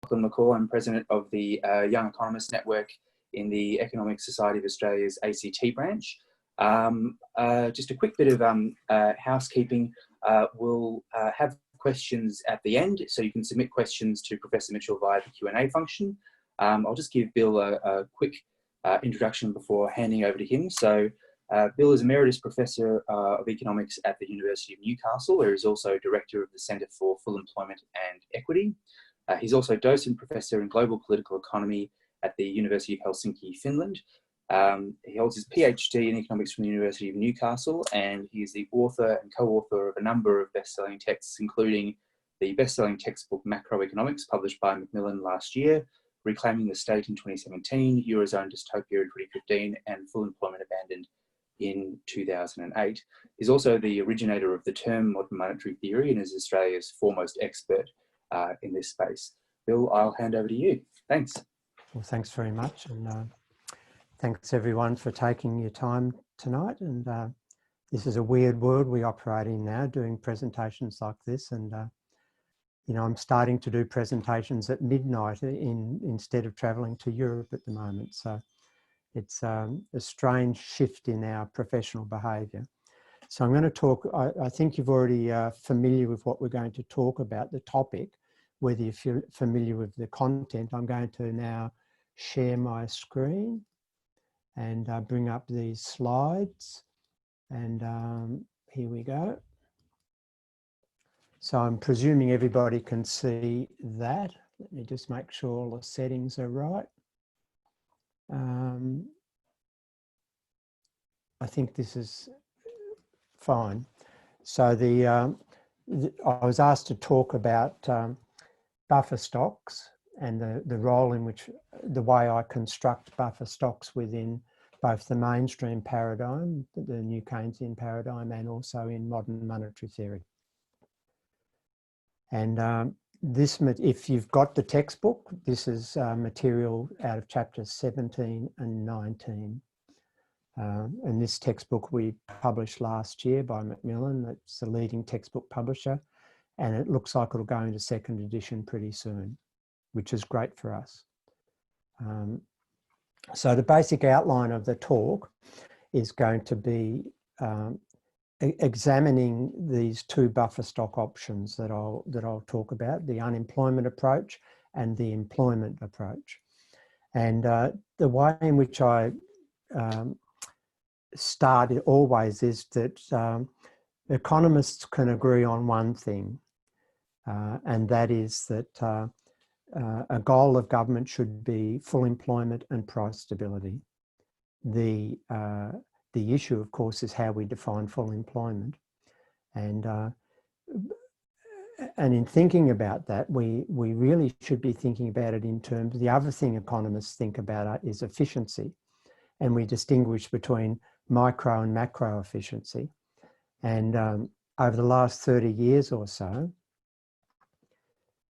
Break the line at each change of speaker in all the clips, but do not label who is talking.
McCall. I'm president of the Young Economists Network in the Economic Society of Australia's ACT branch. Just a quick bit of housekeeping. We'll have questions at the end, so you can submit questions to Professor Mitchell via the Q&A function. I'll just give Bill a quick introduction before handing over to him. So Bill is Emeritus Professor of Economics at the University of Newcastle, where he's also Director of the Centre for Full Employment and Equity. He's also Docent Professor in Global Political Economy at the University of Helsinki, Finland. He holds his PhD in Economics from the University of Newcastle, and he is the author and co-author of a number of best-selling texts, including the best-selling textbook Macroeconomics, published by Macmillan last year, Reclaiming the State in 2017, Eurozone Dystopia in 2015, and Full Employment Abandoned in 2008. He's also the originator of the term modern monetary theory and is Australia's foremost expert in this space. Bill, I'll hand over to you. Thanks.
Well, thanks very much. And thanks everyone for taking your time tonight. And this is a weird world we operate in now, doing presentations like this. And, you know, I'm starting to do presentations at midnight instead of traveling to Europe at the moment. So it's a strange shift in our professional behaviour. So I'm going to talk, I think you've already familiar with what we're going to talk about, the topic, whether you're familiar with the content. I'm going to now share my screen and bring up these slides. And here we go. So I'm presuming everybody can see that. Let me just make sure all the settings are right. I think this is fine. So I was asked to talk about buffer stocks and the role in which, the way I construct buffer stocks within both the mainstream paradigm, the new Keynesian paradigm, and also in modern monetary theory. And if you've got the textbook, this is material out of chapters 17 and 19. And this textbook we published last year by Macmillan. It's the leading textbook publisher, and it looks like it'll go into second edition pretty soon, which is great for us. So the basic outline of the talk is going to be examining these two buffer stock options that I'll talk about, the unemployment approach and the employment approach. And the way in which I start it always is that economists can agree on one thing, and that is that a goal of government should be full employment and price stability. The issue, of course, is how we define full employment. And in thinking about that, we really should be thinking about it in terms, the other thing economists think about is efficiency. And we distinguish between micro and macro efficiency. And over the last 30 years or so,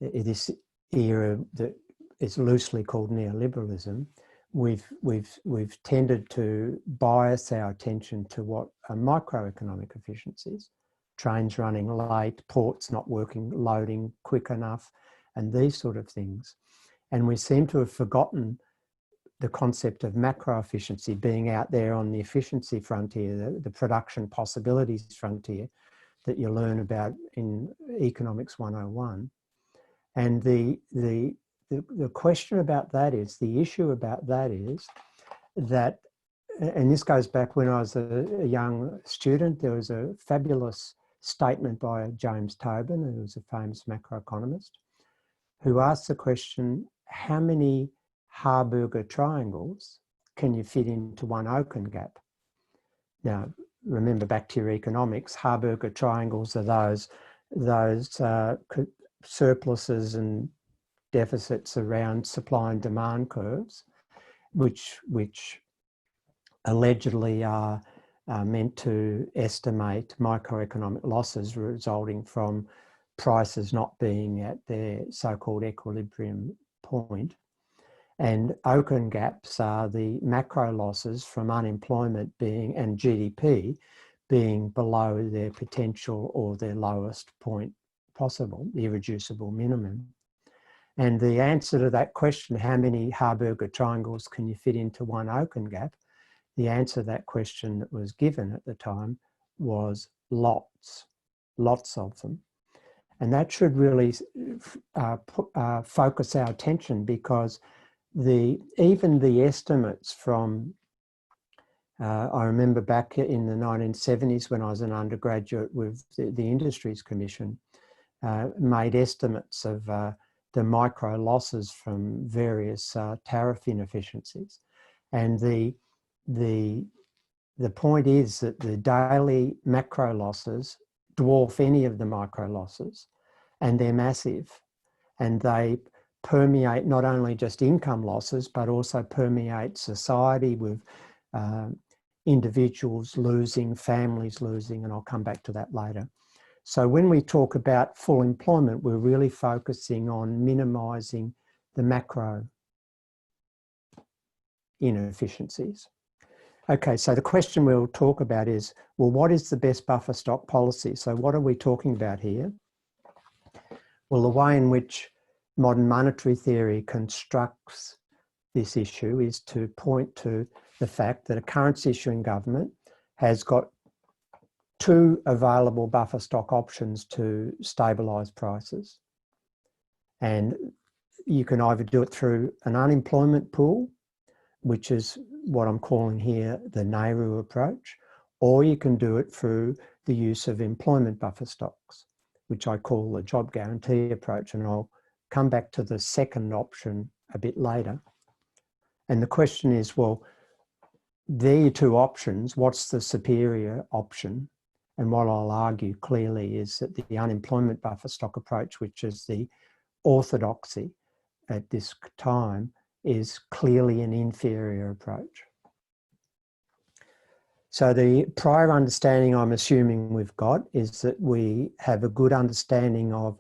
this era that is loosely called neoliberalism, we've tended to bias our attention to what are microeconomic efficiencies, trains running late, ports not working, loading quick enough, and these sort of things. And we seem to have forgotten the concept of macro efficiency, being out there on the efficiency frontier, the production possibilities frontier that you learn about in Economics 101. And the question about that is, the issue about that is that, and this goes back when I was a young student, there was a fabulous statement by James Tobin, who was a famous macroeconomist, who asked the question, how many Harburger triangles can you fit into one Oken gap? Now, remember back to your economics, Harburger triangles are those surpluses and deficits around supply and demand curves, which allegedly are meant to estimate microeconomic losses resulting from prices not being at their so-called equilibrium point. And Oken gaps are the macro losses from unemployment and GDP being below their potential or their lowest point possible, the irreducible minimum. And the answer to that question, how many Harburger triangles can you fit into one Oaken gap? The answer to that question that was given at the time was lots of them. And that should really focus our attention, because even the estimates from, I remember back in the 1970s when I was an undergraduate with the Industries Commission, made estimates of the micro losses from various tariff inefficiencies. And the point is that the daily macro losses dwarf any of the micro losses, and they're massive, and they permeate not only just income losses but also permeate society with individuals losing, families losing, and I'll come back to that later. So when we talk about full employment, we're really focusing on minimising the macro inefficiencies. Okay, so the question we'll talk about is, well, what is the best buffer stock policy? So what are we talking about here? Well, the way in which modern monetary theory constructs this issue is to point to the fact that a currency issuing government has got two available buffer stock options to stabilise prices. And you can either do it through an unemployment pool, which is what I'm calling here the NAIRU approach, or you can do it through the use of employment buffer stocks, which I call the job guarantee approach. And I'll come back to the second option a bit later. And the question is, well, there are two options. What's the superior option? And what I'll argue clearly is that the unemployment buffer stock approach, which is the orthodoxy at this time, is clearly an inferior approach. So the prior understanding I'm assuming we've got is that we have a good understanding of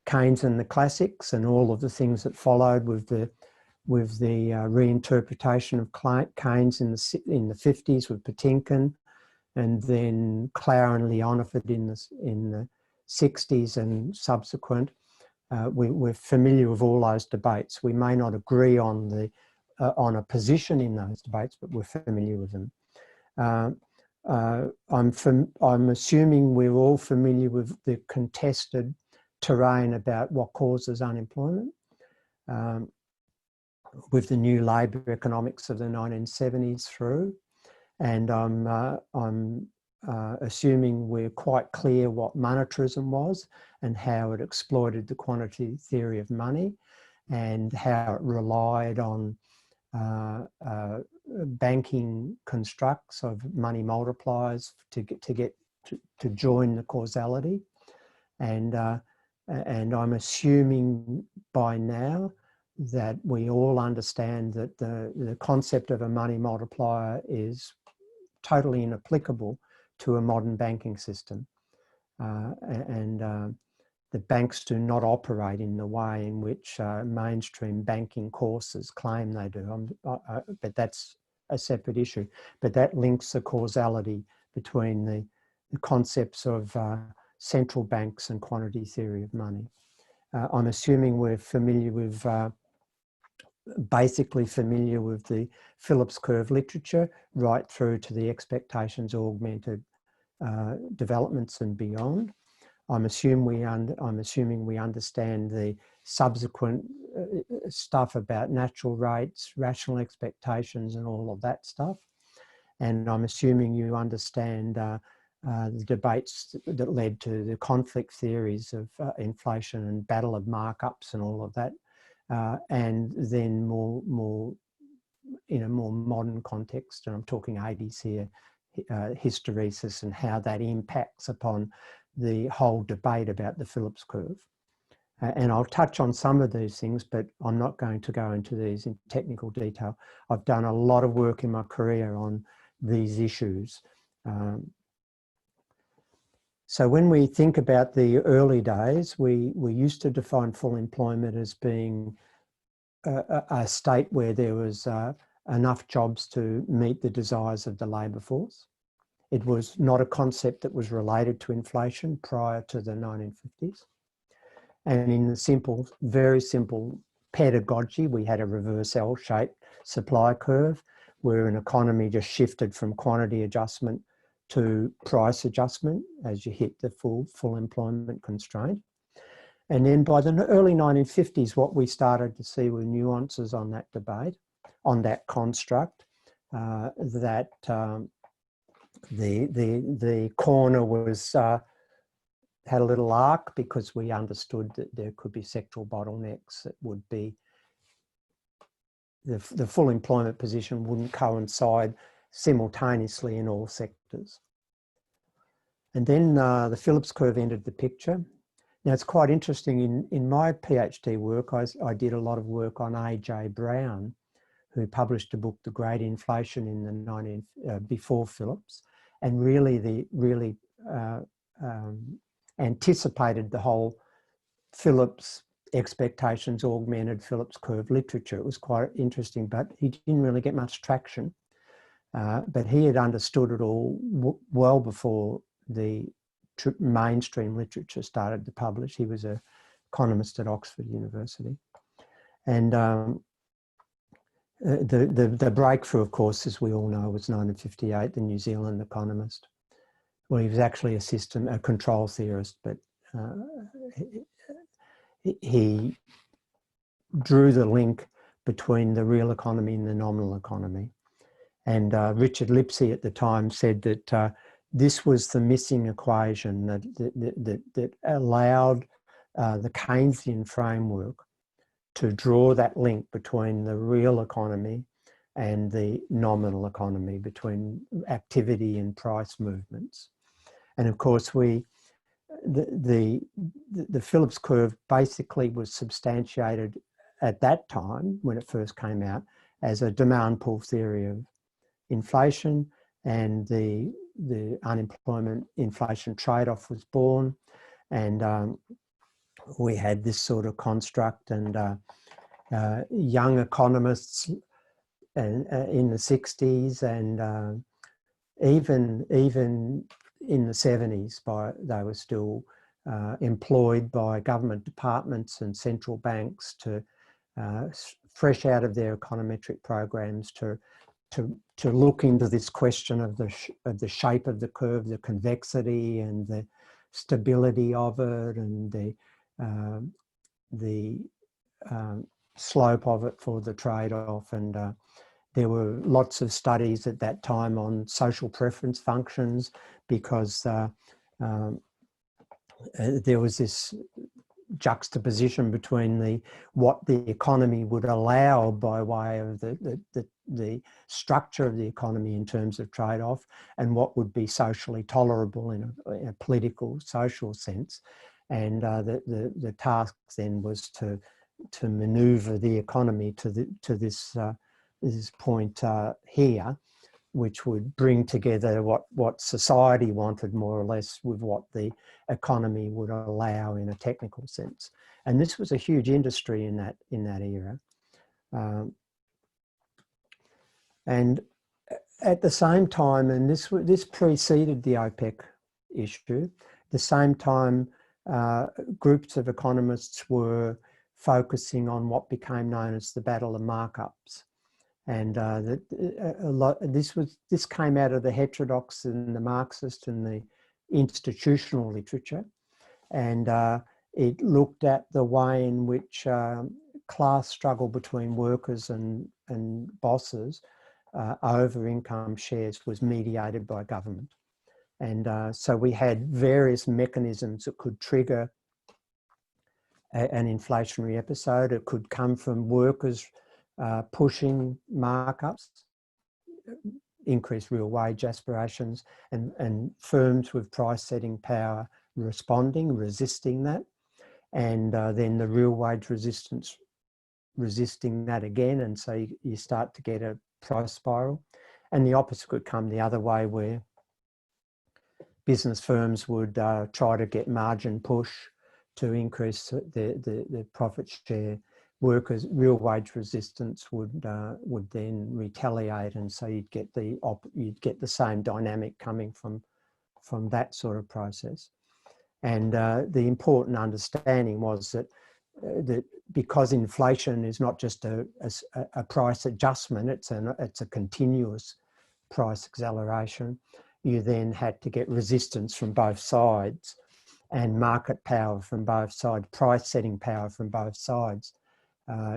Keynes and the classics and all of the things that followed with the reinterpretation of Keynes in the 50s with Patinkin, and then Clough and Leoniford in the 60s and subsequent. We're familiar with all those debates. We may not agree on a position in those debates, but we're familiar with them. I'm assuming we're all familiar with the contested terrain about what causes unemployment, with the new labour economics of the 1970s through. And I'm assuming we're quite clear what monetarism was and how it exploited the quantity theory of money and how it relied on banking constructs of money multipliers to join the causality. And I'm assuming by now that we all understand that the concept of a money multiplier is totally inapplicable to a modern banking system. The banks do not operate in the way in which mainstream banking courses claim they do. But that's a separate issue. But that links the causality between the concepts of central banks and quantity theory of money. I'm assuming we're familiar with, basically familiar with the Phillips Curve literature, right through to the expectations augmented developments and beyond. I'm assuming we understand the subsequent stuff about natural rates, rational expectations, and all of that stuff. And I'm assuming you understand the debates that led to the conflict theories of inflation and battle of markups and all of that. And then more in a more modern context, and I'm talking 80s here, hysteresis and how that impacts upon the whole debate about the Phillips curve. And I'll touch on some of these things, but I'm not going to go into these in technical detail. I've done a lot of work in my career on these issues. So when we think about the early days, we used to define full employment as being a state where there was enough jobs to meet the desires of the labour force. It was not a concept that was related to inflation prior to the 1950s. And in the simple, very simple pedagogy, we had a reverse L-shaped supply curve where an economy just shifted from quantity adjustment to price adjustment as you hit the full employment constraint. And then by the early 1950s, what we started to see were nuances on that debate, on that construct, that the corner was had a little arc because we understood that there could be sectoral bottlenecks that would be, the full employment position wouldn't coincide simultaneously in all sectors. And then the Phillips curve entered the picture. Now it's quite interesting, in my PhD work, I did a lot of work on A.J. Brown, who published a book, The Great Inflation, in the before Phillips, and really anticipated the whole Phillips expectations augmented Phillips curve literature. It was quite interesting, but he didn't really get much traction. But he had understood it all well before the mainstream literature started to publish. He was an economist at Oxford University. And the breakthrough, of course, as we all know, was 1958, the New Zealand economist. Well, he was actually a control theorist, but he drew the link between the real economy and the nominal economy. And Richard Lipsey at the time said that this was the missing equation that allowed the Keynesian framework to draw that link between the real economy and the nominal economy, between activity and price movements. And of course, the Phillips curve basically was substantiated at that time, when it first came out, as a demand pull theory of inflation, and the unemployment inflation trade-off was born. And we had this sort of construct, and young economists in the 60s, and even in the 70s, they were still employed by government departments and central banks to fresh out of their econometric programs to look into this question of the shape of the curve, the convexity and the stability of it, and the slope of it for the trade-off. And there were lots of studies at that time on social preference functions, because there was this juxtaposition between what the economy would allow by way of the structure of the economy in terms of trade-off, and what would be socially tolerable in a political, social sense. And the task then was to manoeuvre the economy to this point here, which would bring together what society wanted, more or less, with what the economy would allow in a technical sense. And this was a huge industry in that era. And at the same time, and this preceded the OPEC issue, at the same time, groups of economists were focusing on what became known as the battle of markups. And this came out of the heterodox and the Marxist and the institutional literature, and it looked at the way in which class struggle between workers and bosses over income shares was mediated by government. And so we had various mechanisms that could trigger an inflationary episode. It could come from workers pushing markups, increased real wage aspirations, and firms with price setting power resisting that, and then the real wage resistance resisting that again, and so you start to get a price spiral. And the opposite could come the other way, where business firms would try to get margin push to increase the profit share. Workers' real wage resistance would then retaliate, and so you'd get the same dynamic coming from that sort of process. And the important understanding was that, that because inflation is not just a price adjustment, it's a continuous price acceleration, you then had to get resistance from both sides and market power from both sides, price setting power from both sides,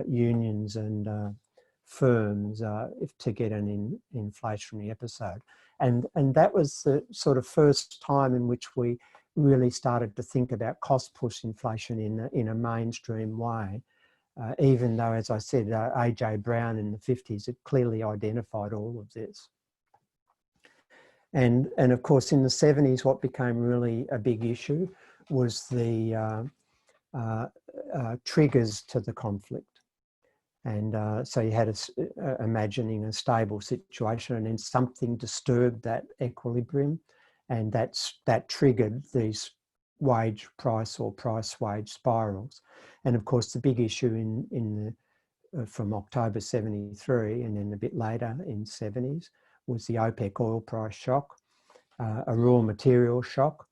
unions and firms, to get an inflationary episode. And that was the sort of first time in which we really started to think about cost push inflation in a mainstream way, even though, as I said, A.J. Brown in the 50s had clearly identified all of this. And of course, in the 70s, what became really a big issue was the triggers to the conflict. And so you had imagining a stable situation, and then something disturbed that equilibrium, and that triggered these wage price or price wage spirals. And of course, the big issue from October 73 and then a bit later in 70s was the OPEC oil price shock, a raw material shock.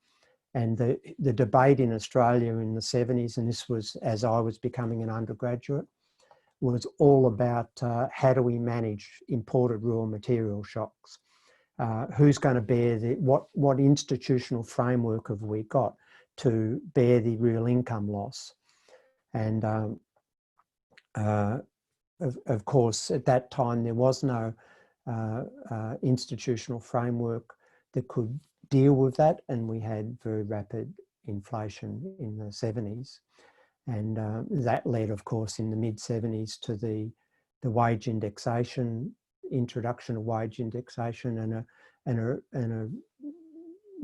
And the debate in Australia in the 70s, and this was as I was becoming an undergraduate, was all about how do we manage imported raw material shocks? Who's going to bear what institutional framework have we got to bear the real income loss? And of course, at that time, there was no institutional framework that could deal with that, and we had very rapid inflation in the 70s. And that led, of course, in the mid-70s to the wage indexation, introduction of wage indexation, and a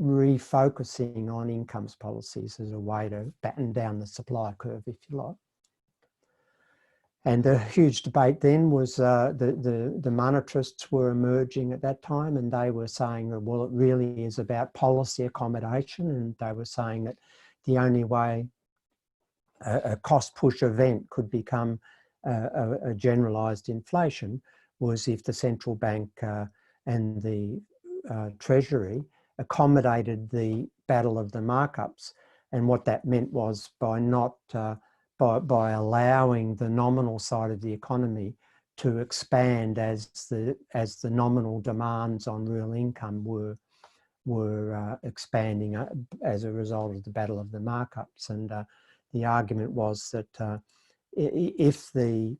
refocusing on incomes policies as a way to batten down the supply curve, if you like. And the huge debate then was the monetarists were emerging at that time, and they were saying that, well, it really is about policy accommodation, and they were saying that the only way a cost push event could become a generalised inflation was if the central bank and the Treasury accommodated the battle of the markups. And what that meant was by not by allowing the nominal side of the economy to expand as the nominal demands on real income were expanding as a result of the battle of the markups. And the argument was that if the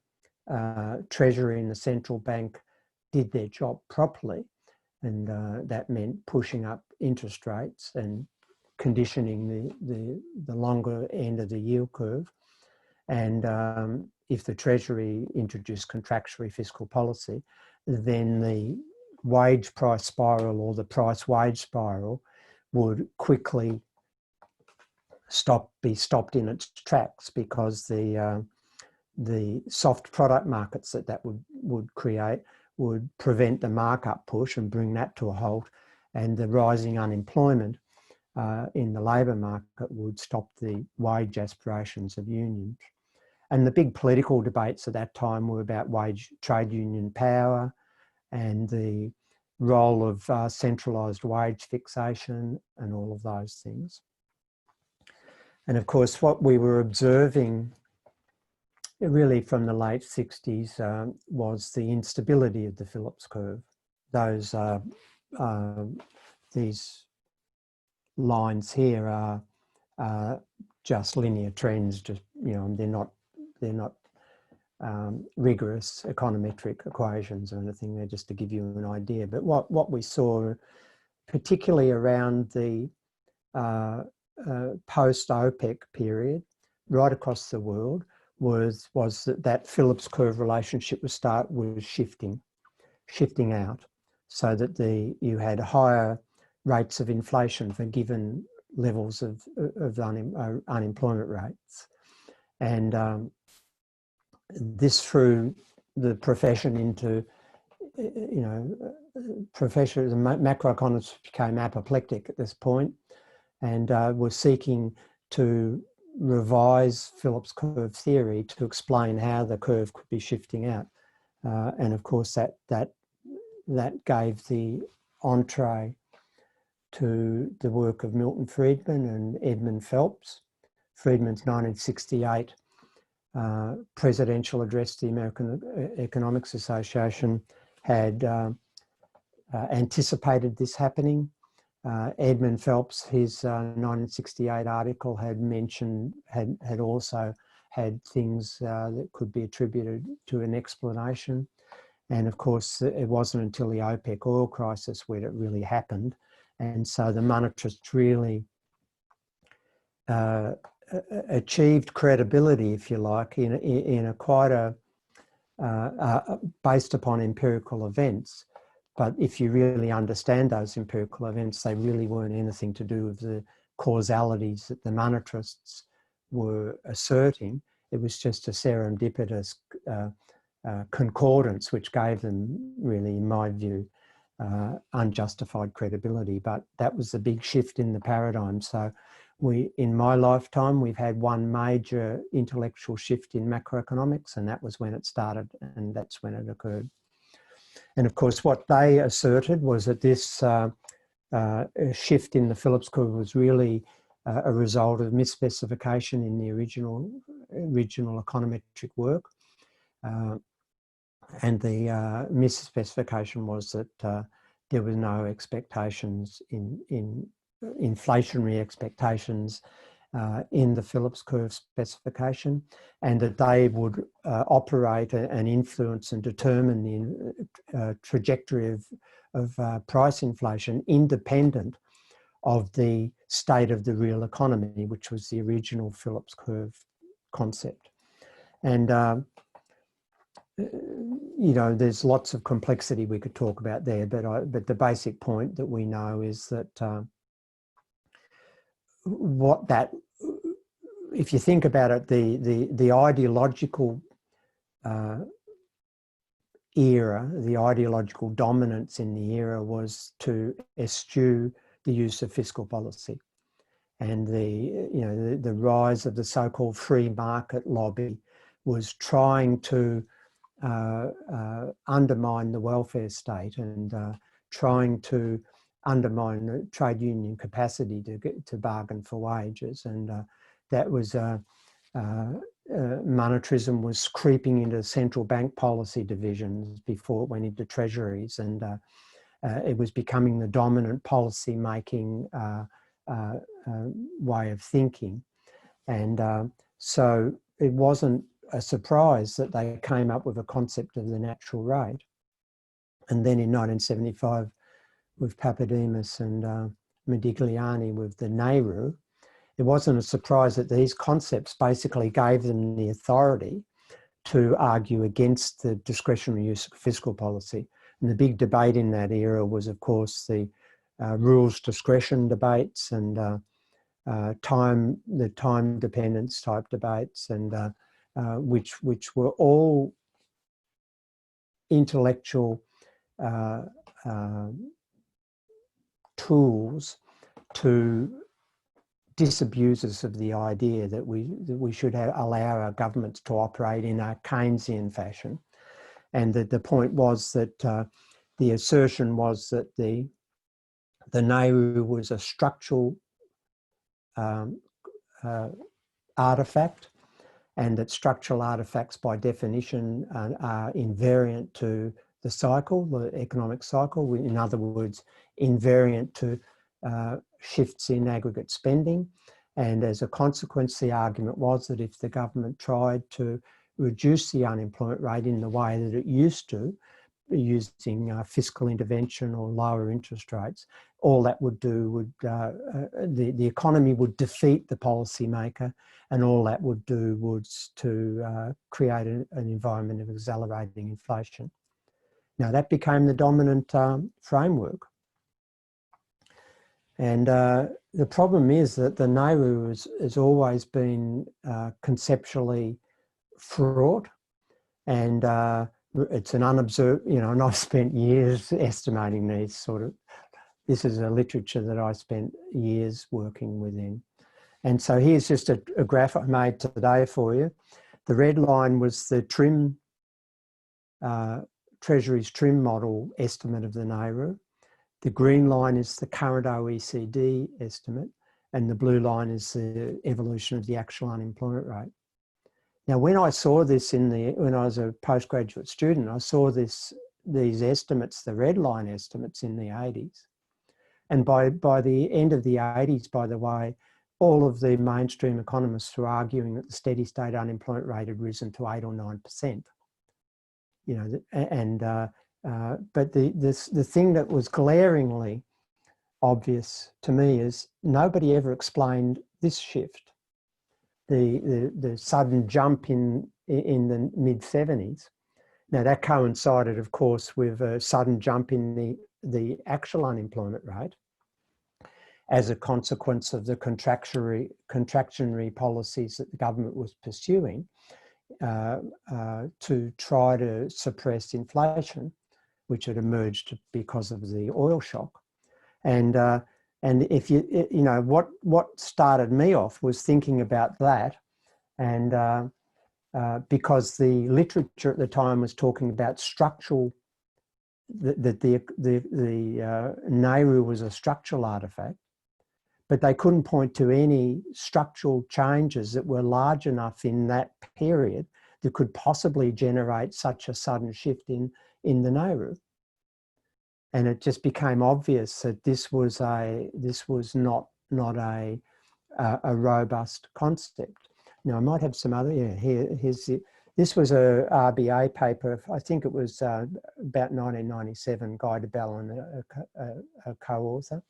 Treasury and the central bank did their job properly, and that meant pushing up interest rates and conditioning the longer end of the yield curve, and if the Treasury introduced contractionary fiscal policy, then the wage price spiral or the price wage spiral would quickly be stopped in its tracks, because the soft product markets that would create would prevent the markup push and bring that to a halt, and the rising unemployment in the labour market would stop the wage aspirations of unions. And the big political debates at that time were about trade union power and the role of centralised wage fixation and all of those things. And of course, what we were observing really from the late 60s was the instability of the Phillips curve. These lines here are just linear trends. Just, you know, they're not rigorous econometric equations or anything. They're just to give you an idea. But what we saw, particularly around the post-OPEC period, right across the world, was that Phillips curve relationship was shifting out, so that you had higher rates of inflation for given levels of unemployment rates, and this threw the profession into, the macroeconomists became apoplectic at this point, and were seeking to revise Phillips curve theory to explain how the curve could be shifting out, and of course that gave the entree to the work of Milton Friedman and Edmund Phelps. Friedman's 1968 presidential address to the American Economics Association had anticipated this happening. Edmund Phelps, his 1968 article had mentioned, had also had things that could be attributed to an explanation. And of course, it wasn't until the OPEC oil crisis where it really happened. And so the monetarists really achieved credibility, if you like, in a quite a based upon empirical events. But if you really understand those empirical events, they really weren't anything to do with the causalities that the monetarists were asserting. It was just a serendipitous concordance, which gave them really, in my view, unjustified credibility. But that was the big shift in the paradigm. So in my lifetime, we've had one major intellectual shift in macroeconomics, and that was when it started, and that's when it occurred. And of course, what they asserted was that this shift in the Phillips curve was really a result of misspecification in the original econometric work. And the misspecification was that there were no expectations in inflationary expectations in the Phillips curve specification, and that they would operate and influence and determine the trajectory of price inflation independent of the state of the real economy, which was the original Phillips curve concept. And you know, there's lots of complexity we could talk about there, but the basic point that we know is that if you think about it, the ideological era, the ideological dominance in the era was to eschew the use of fiscal policy, and the rise of the so-called free market lobby was trying to undermine the welfare state and trying to undermine the trade union capacity to bargain for wages, and that was monetarism was creeping into central bank policy divisions before it went into treasuries, and it was becoming the dominant policy making way of thinking. And so it wasn't a surprise that they came up with a concept of the natural rate. And then in 1975, with Papademos and Modigliani with the NAIRU, it wasn't a surprise that these concepts basically gave them the authority to argue against the discretionary use of fiscal policy. And the big debate in that era was, of course, the rules discretion debates and the time dependence type debates, and which were all intellectual tools to disabuse us of the idea that we should allow our governments to operate in a Keynesian fashion. And that the point was that the assertion was that the NAIRU was a structural artifact, and that structural artifacts by definition are invariant to the cycle, the economic cycle. In other words, invariant to shifts in aggregate spending. And as a consequence, the argument was that if the government tried to reduce the unemployment rate in the way that it used to, using fiscal intervention or lower interest rates, all that would do would, the economy would defeat the policymaker, and all that would do was to create an environment of accelerating inflation. Now that became the dominant framework. And the problem is that the NAIRU has always been conceptually fraught, and it's an unobserved, and I've spent years estimating these this is a literature that I spent years working within. And so here's just a graph I made today for you. The red line was the TRIM, Treasury's TRIM model estimate of the NAIRU. The green line is the current OECD estimate, and the blue line is the evolution of the actual unemployment rate. Now, when I saw this when I was a postgraduate student, I saw these estimates, the red line estimates in the 80s. And by the end of the 80s, by the way, all of the mainstream economists were arguing that the steady state unemployment rate had risen to 8 or 9%. You know, but the thing that was glaringly obvious to me is nobody ever explained this shift. The sudden jump in the mid-70s. Now that coincided, of course, with a sudden jump in the actual unemployment rate as a consequence of the contractionary policies that the government was pursuing to try to suppress inflation, which had emerged because of the oil shock. And if you know, what started me off was thinking about that, and because the literature at the time was talking about structural, that the NAIRU was a structural artifact, but they couldn't point to any structural changes that were large enough in that period that could possibly generate such a sudden shift in the NAIRU. And it just became obvious that this was not a robust concept. Now I might have some other, this was a RBA paper. I think it was about 1997. Guy DeBell and a co-author.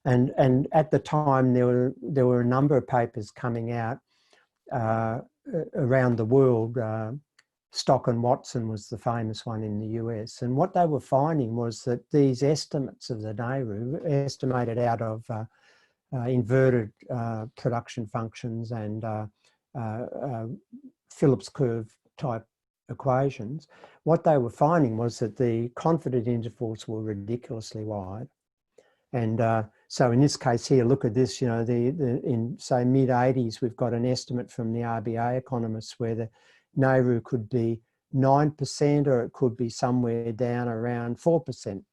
And at the time there were a number of papers coming out around the world. Stock and Watson was the famous one in the US. And what they were finding was that these estimates of the NAIRU, estimated out of inverted production functions and Phillips Curve type equations, what they were finding was that the confidence intervals were ridiculously wide. And so in this case here, look at this, you know, in say mid-80s, we've got an estimate from the RBA economists where the NAIRU could be 9% or it could be somewhere down around 4%.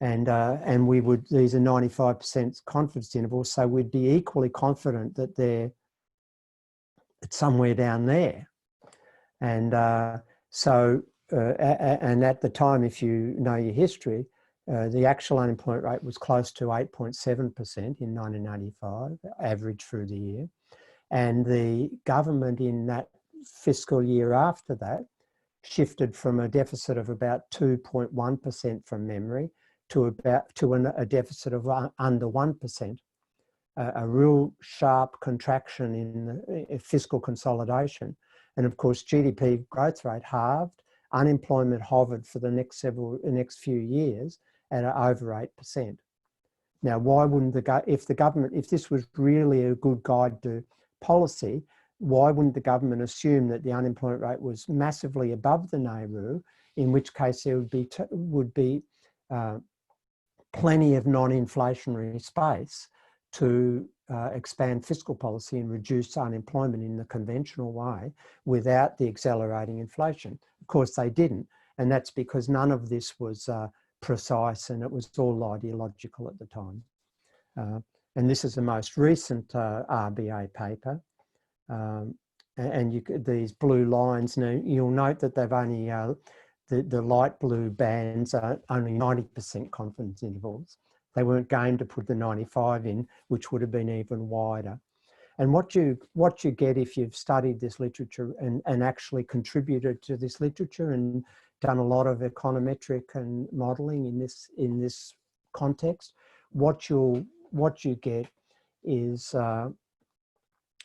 And we would, these are 95% confidence intervals, so we'd be equally confident that it's somewhere down there. And and at the time, if you know your history, the actual unemployment rate was close to 8.7% in 1995, average through the year. And the government in that fiscal year after that shifted from a deficit of about 2.1% from memory to a deficit of under 1%, a real sharp contraction in fiscal consolidation. And of course, GDP growth rate halved, unemployment hovered for the next few years at over 8%. Now, why wouldn't if this was really a good guide to policy, why wouldn't the government assume that the unemployment rate was massively above the NAIRU, in which case there would be plenty of non-inflationary space to expand fiscal policy and reduce unemployment in the conventional way without the accelerating inflation? Of course, they didn't, and that's because none of this was precise, and it was all ideological at the time. And this is the most recent RBA paper. And these blue lines, now you'll note that they've only, the light blue bands are only 90% confidence intervals. They weren't game to put the 95 in, which would have been even wider. And what you get if you've studied this literature and actually contributed to this literature and done a lot of econometric and modelling in this context, what you get is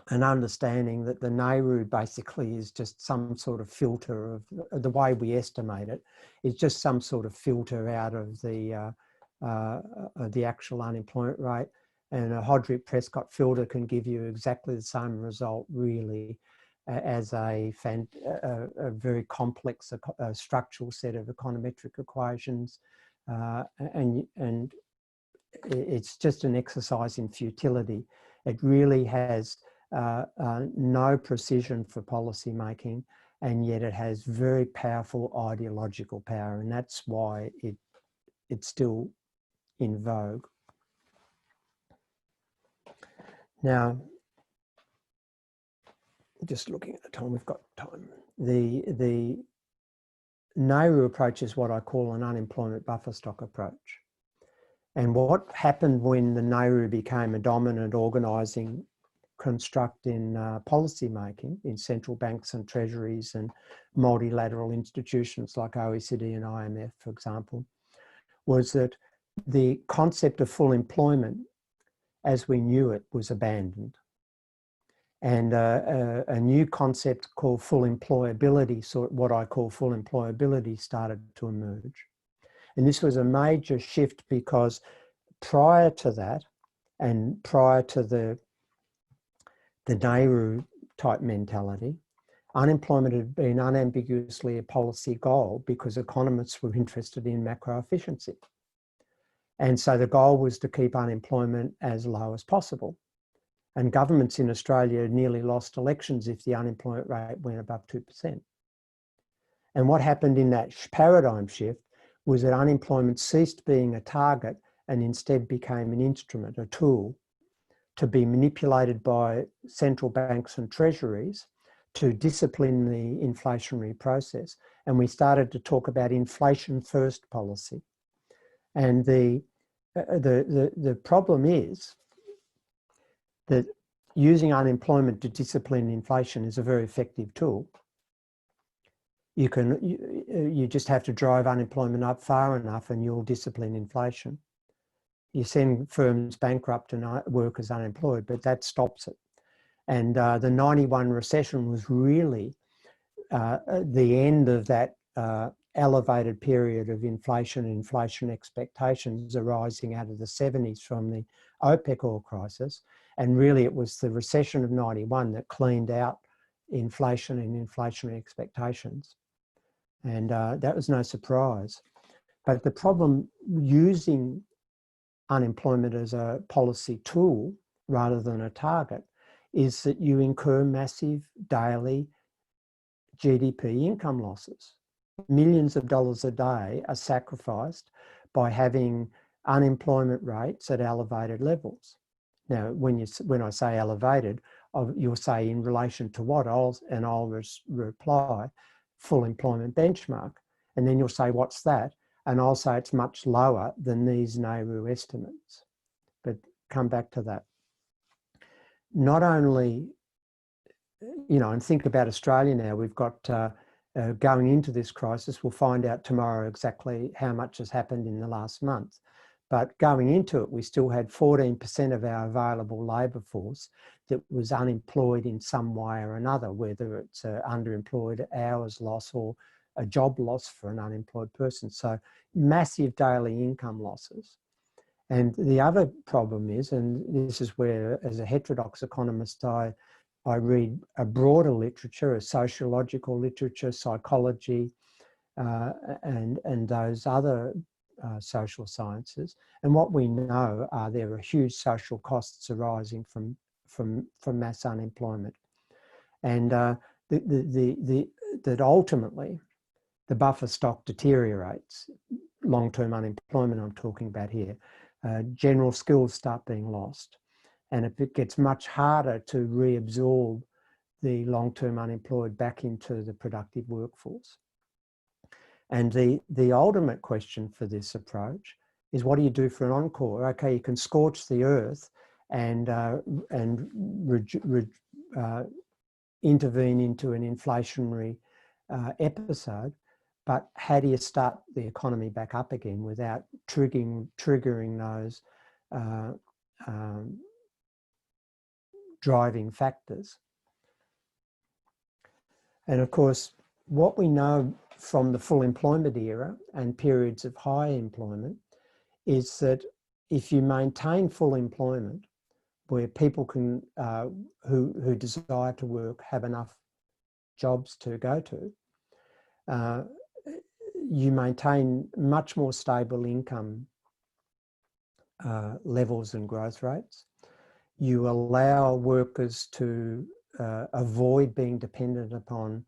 an understanding that the NAIRU basically is just some sort of filter of the way we estimate it, is just some sort of filter out of the actual unemployment rate. And a Hodrick-Prescott filter can give you exactly the same result, really, as a very complex structural set of econometric equations. And it's just an exercise in futility. It really has no precision for policy making, and yet it has very powerful ideological power, and that's why it's still in vogue. Now, just looking at the time, we've got time. The NAIRU approach is what I call an unemployment buffer stock approach. And what happened when the NAIRU became a dominant organising construct in policy making, in central banks and treasuries and multilateral institutions like OECD and IMF, for example, was that the concept of full employment as we knew it was abandoned. And a new concept called full employability, so what I call full employability, started to emerge. And this was a major shift because prior to that, and prior to the NAIRU type mentality, unemployment had been unambiguously a policy goal because economists were interested in macro efficiency. And so the goal was to keep unemployment as low as possible. And governments in Australia nearly lost elections if the unemployment rate went above 2%. And what happened in that paradigm shift was that unemployment ceased being a target and instead became an instrument, a tool, to be manipulated by central banks and treasuries to discipline the inflationary process. And we started to talk about inflation first policy. And the problem is that using unemployment to discipline inflation is a very effective tool. You just have to drive unemployment up far enough and you'll discipline inflation. You send firms bankrupt and workers unemployed, but that stops it. And the 91 recession was really the end of that elevated period of inflation and inflation expectations arising out of the 70s from the OPEC oil crisis. And really it was the recession of 91 that cleaned out inflation and inflationary expectations. And that was no surprise. But the problem using unemployment as a policy tool rather than a target is that you incur massive daily GDP income losses. Millions of dollars a day are sacrificed by having unemployment rates at elevated levels. Now, when I say elevated, you'll say in relation to what? I'll reply, full employment benchmark. And then you'll say, what's that? And I'll say it's much lower than these NAIRU estimates. But come back to that. Not only, and think about Australia now, we've got going into this crisis, we'll find out tomorrow exactly how much has happened in the last month. But going into it, we still had 14% of our available labour force that was unemployed in some way or another, whether it's underemployed, hours loss, or a job loss for an unemployed person. So massive daily income losses. And the other problem is, and this is where, as a heterodox economist, I read a broader literature, a sociological literature, psychology, and those other social sciences. And what we know are there are huge social costs arising from mass unemployment. And that ultimately the buffer stock deteriorates. Long-term unemployment I'm talking about here. General skills start being lost. And it gets much harder to reabsorb the long-term unemployed back into the productive workforce. And the ultimate question for this approach is, what do you do for an encore? Okay, you can scorch the earth and intervene into an inflationary episode, but how do you start the economy back up again without triggering those driving factors? And of course, what we know from the full employment era and periods of high employment is that if you maintain full employment, where people can, who desire to work, have enough jobs to go to, you maintain much more stable income levels and growth rates. You allow workers to avoid being dependent upon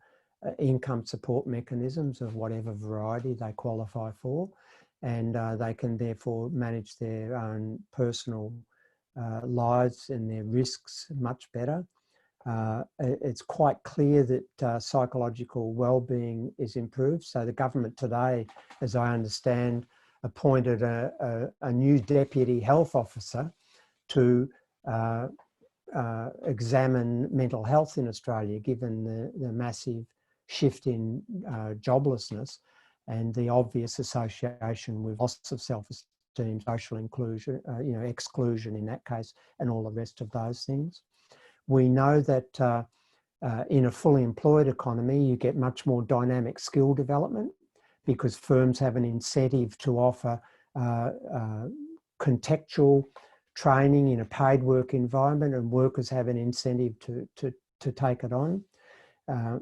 income support mechanisms of whatever variety they qualify for. and they can therefore manage their own personal lives and their risks much better. It's quite clear that psychological well-being is improved. So the government today, as I understand, appointed a new deputy health officer to examine mental health in Australia, given the massive shift in joblessness and the obvious association with loss of self-esteem, social inclusion, exclusion in that case, and all the rest of those things. We know that in a fully employed economy, you get much more dynamic skill development because firms have an incentive to offer contextual training in a paid work environment, and workers have an incentive to take it on.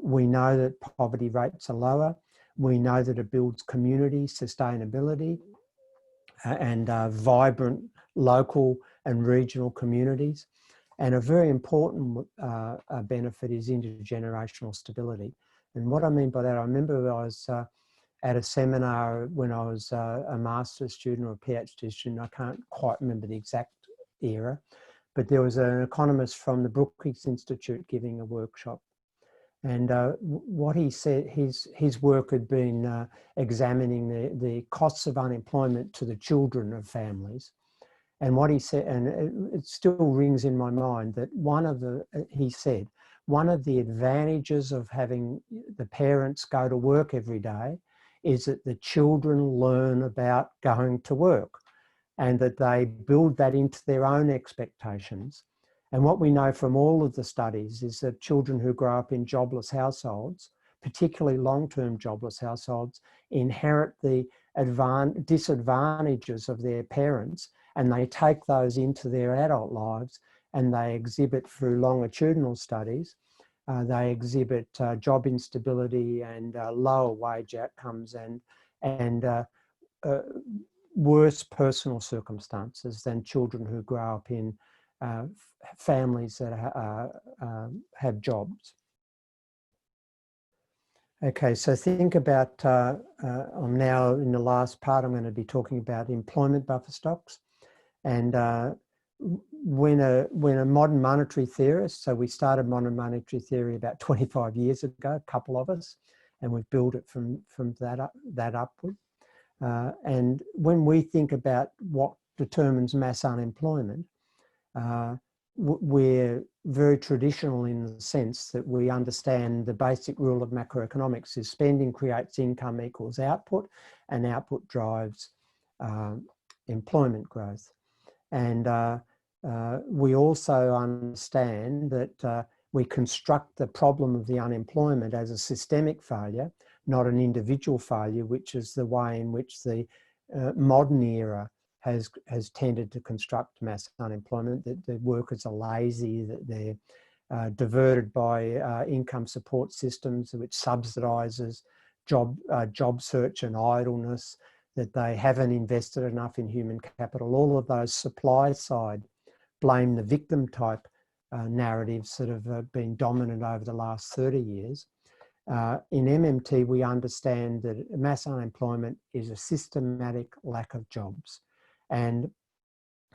We know that poverty rates are lower. We know that it builds community sustainability and vibrant local and regional communities. And a very important benefit is intergenerational stability. And what I mean by that, I remember I was at a seminar when I was a master's student or a PhD student. I can't quite remember the exact era, but there was an economist from the Brookings Institute giving a workshop. And what he said, his work had been examining the costs of unemployment to the children of families. And what he said, and it still rings in my mind, that he said, one of the advantages of having the parents go to work every day is that the children learn about going to work and that they build that into their own expectations. And what we know from all of the studies is that children who grow up in jobless households, particularly long-term jobless households, inherit the disadvantages of their parents, and they take those into their adult lives, and they exhibit through longitudinal studies, they exhibit job instability and lower wage outcomes and worse personal circumstances than children who grow up in families that have jobs. Okay, so think about, I'm now in the last part, I'm going to be talking about employment buffer stocks. And when a modern monetary theorist, so we started modern monetary theory about 25 years ago, a couple of us, and we've built it from that upward. And when we think about what determines mass unemployment, we're very traditional in the sense that we understand the basic rule of macroeconomics is spending creates income equals output, and output drives employment growth. And we also understand that we construct the problem of the unemployment as a systemic failure, not an individual failure, which is the way in which the modern era has tended to construct mass unemployment, that the workers are lazy, that they're diverted by income support systems, which subsidises job search and idleness, that they haven't invested enough in human capital. All of those supply side blame the victim type narratives that have been dominant over the last 30 years. In MMT, we understand that mass unemployment is a systematic lack of jobs. And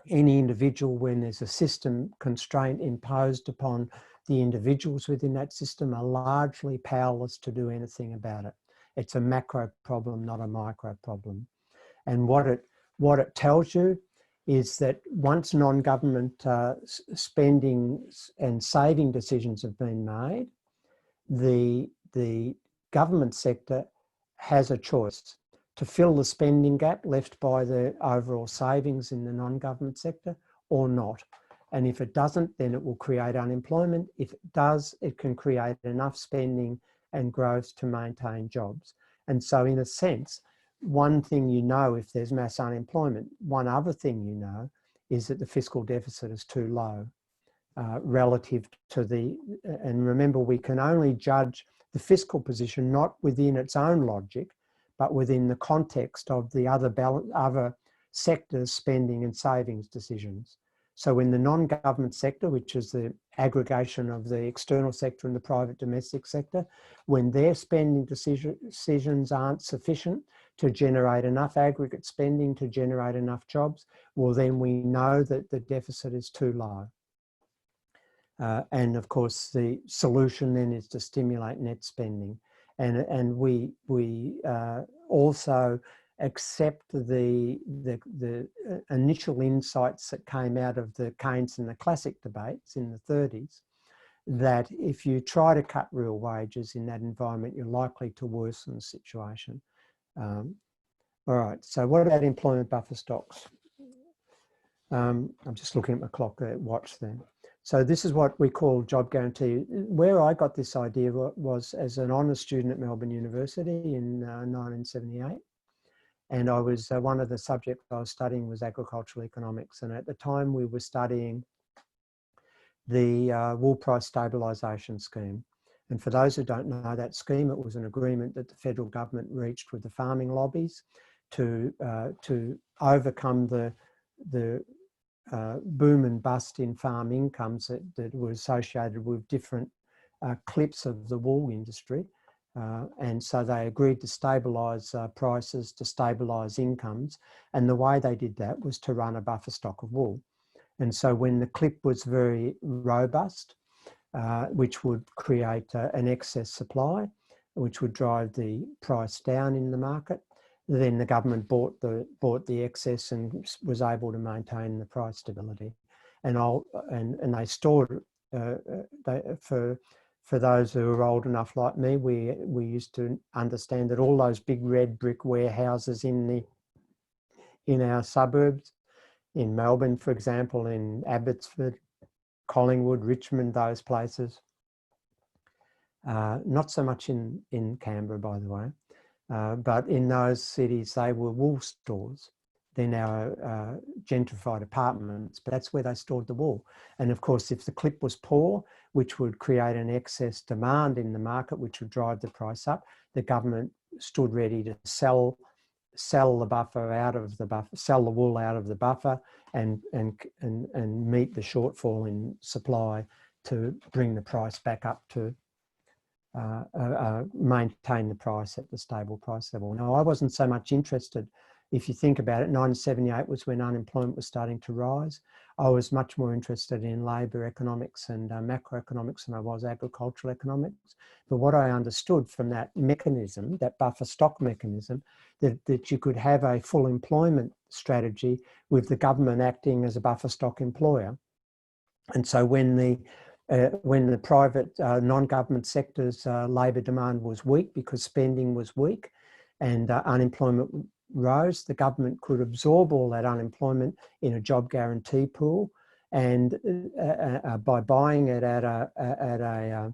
any individual, when there's a system constraint imposed upon the individuals within that system, are largely powerless to do anything about it. It's a macro problem, not a micro problem. And what it tells you is that once non-government spending and saving decisions have been made, the government sector has a choice to fill the spending gap left by the overall savings in the non-government sector or not. And if it doesn't, then it will create unemployment. If it does, it can create enough spending and growth to maintain jobs. And so in a sense, one thing you know if there's mass unemployment, one other thing you know is that the fiscal deficit is too low relative to and remember, we can only judge the fiscal position not within its own logic, but within the context of the other sectors' spending and savings decisions. So in the non-government sector, which is the aggregation of the external sector and the private domestic sector, when their spending decisions aren't sufficient to generate enough aggregate spending to generate enough jobs, well, then we know that the deficit is too low. And of course, the solution then is to stimulate net spending. And we also accept the initial insights that came out of the Keynes and the classic debates in the 30s, that if you try to cut real wages in that environment, you're likely to worsen the situation. All right, so what about employment buffer stocks? I'm just looking at my clock watch then. So this is what we call job guarantee. Where I got this idea was as an honours student at Melbourne University in 1978. And I was, one of the subjects I was studying was agricultural economics. And at the time we were studying the wool price stabilisation scheme. And for those who don't know that scheme, it was an agreement that the federal government reached with the farming lobbies to overcome the boom and bust in farm incomes that were associated with different clips of the wool industry. And so they agreed to stabilise prices, to stabilise incomes. And the way they did that was to run a buffer stock of wool. And so when the clip was very robust, which would create an excess supply, which would drive the price down in the market, then the government bought the excess and was able to maintain the price stability. And they stored for those who are old enough like me, we used to understand that all those big red brick warehouses in our suburbs, in Melbourne, for example, in Abbotsford, Collingwood, Richmond, those places. Not so much in Canberra, by the way, but in those cities, they were wool stores. They're now gentrified apartments, but that's where they stored the wool. And of course, if the clip was poor, which would create an excess demand in the market, which would drive the price up, the government stood ready to sell the buffer out of the buffer, sell the wool out of the buffer, and meet the shortfall in supply to bring the price back up to maintain the price at the stable price level. Now, I wasn't so much interested. If you think about it, 1978 was when unemployment was starting to rise. I was much more interested in labour economics and macroeconomics than I was agricultural economics. But what I understood from that mechanism, that buffer stock mechanism, that you could have a full employment strategy with the government acting as a buffer stock employer. And so when the private non-government sector's labour demand was weak because spending was weak and unemployment rose, the government could absorb all that unemployment in a job guarantee pool, and by buying it at a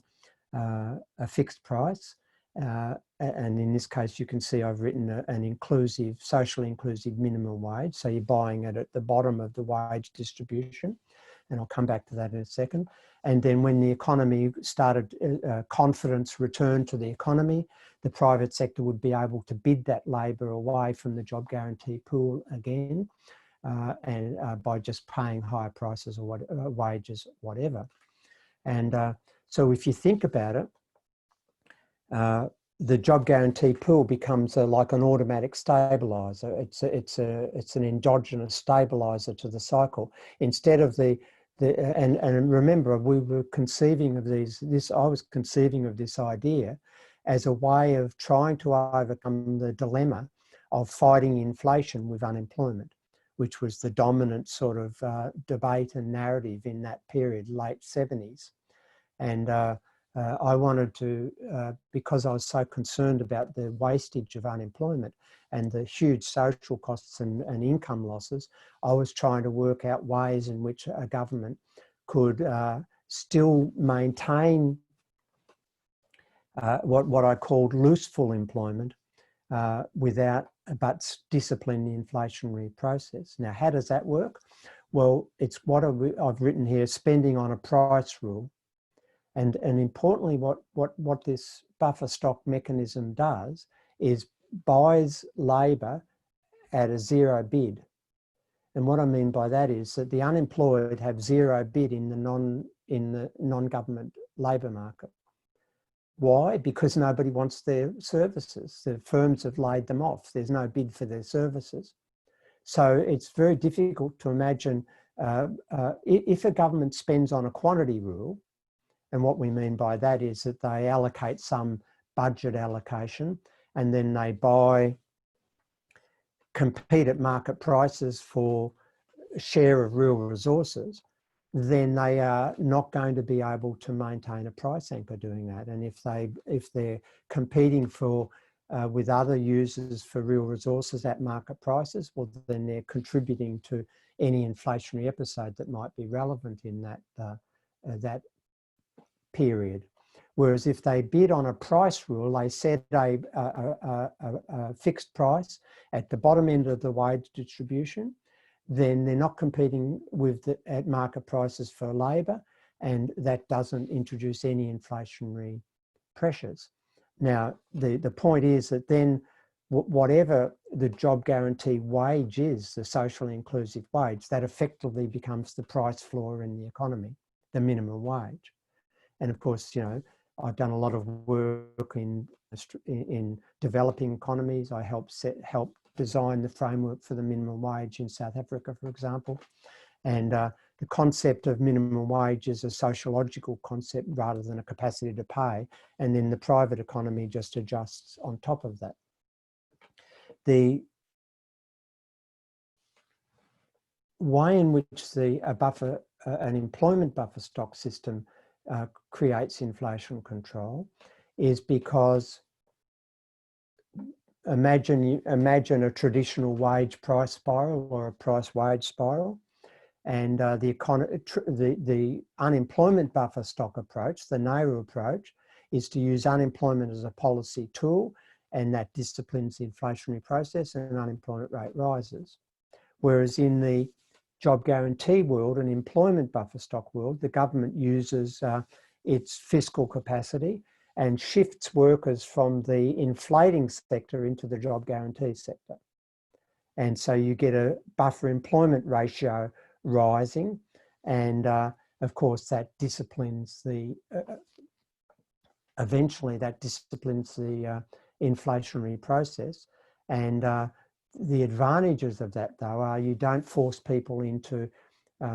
fixed price. And in this case, you can see I've written an inclusive, socially inclusive minimum wage. So you're buying it at the bottom of the wage distribution. And I'll come back to that in a second. And then when the economy started, confidence returned to the economy, the private sector would be able to bid that labour away from the job guarantee pool again, and by just paying higher prices or wages, whatever. And so if you think about it, the job guarantee pool becomes like an automatic stabiliser. It's an endogenous stabiliser to the cycle. Instead of and remember, we were conceiving of I was conceiving of this idea as a way of trying to overcome the dilemma of fighting inflation with unemployment, which was the dominant sort of debate and narrative in that period, late 70s. And I wanted to, because I was so concerned about the wastage of unemployment and the huge social costs and income losses, I was trying to work out ways in which a government could still maintain what I called loose full employment but discipline the inflationary process. Now, how does that work? Well, it's what I've written here, spending on a price rule. And importantly, what this buffer stock mechanism does is buys labour at a zero bid. And what I mean by that is that the unemployed have zero bid in the non-government labour market. Why? Because nobody wants their services. The firms have laid them off. There's no bid for their services. So it's very difficult to imagine if a government spends on a quantity rule, and what we mean by that is that they allocate some budget allocation and then they compete at market prices for a share of real resources, then they are not going to be able to maintain a price anchor doing that. And if they're competing with other users for real resources at market prices, well, then they're contributing to any inflationary episode that might be relevant in that period. Whereas if they bid on a price rule, they set a fixed price at the bottom end of the wage distribution, then they're not competing at market prices for labour, and that doesn't introduce any inflationary pressures. Now, the point is that then whatever the job guarantee wage is, the socially inclusive wage, that effectively becomes the price floor in the economy, the minimum wage. And of course, you know, I've done a lot of work in developing economies. I helped design the framework for the minimum wage in South Africa, for example. And the concept of minimum wage is a sociological concept rather than a capacity to pay. And then the private economy just adjusts on top of that. The way in which an employment buffer stock system creates inflation control is because imagine a traditional wage price spiral or a price wage spiral, and the unemployment buffer stock approach, the NAIRU approach, is to use unemployment as a policy tool, and that disciplines the inflationary process and unemployment rate rises. Whereas in the job guarantee world and employment buffer stock world, the government uses its fiscal capacity and shifts workers from the inflating sector into the job guarantee sector. And so you get a buffer employment ratio rising, and of course that disciplines eventually that disciplines the inflationary process. And the advantages of that, though, are you don't force people into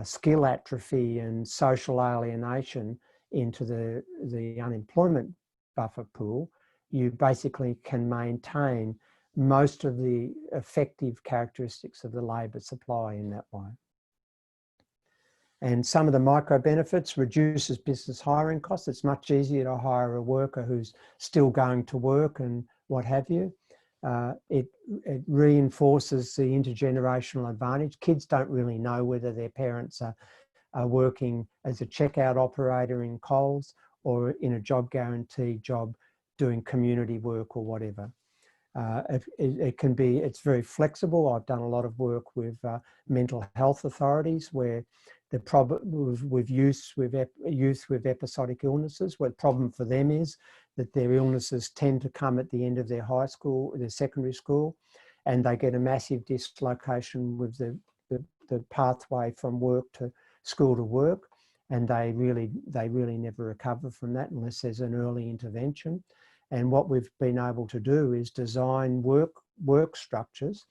skill atrophy and social alienation into the unemployment buffer pool. You basically can maintain most of the effective characteristics of the labour supply in that way. And some of the micro benefits: reduces business hiring costs. It's much easier to hire a worker who's still going to work and what have you. It reinforces the intergenerational advantage. Kids don't really know whether their parents are working as a checkout operator in Coles or in a job guarantee job doing community work or whatever. It's very flexible. I've done a lot of work with mental health authorities where the problem with youth with episodic illnesses, where the problem for them is that their illnesses tend to come at the end of their high school, their secondary school, and they get a massive dislocation with the pathway from work to school to work, and they really never recover from that unless there's an early intervention. And what we've been able to do is design work structures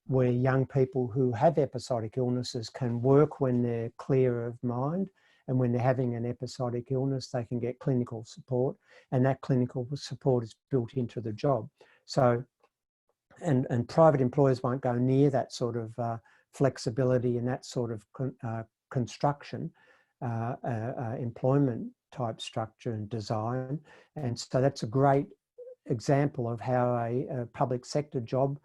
where young people who have episodic illnesses can work when they're clear of mind, and when they're having an episodic illness, they can get clinical support, and that clinical support is built into the job. So, and private employers won't go near that sort of flexibility and that sort of construction, employment type structure and design. And so that's a great example of how a public sector job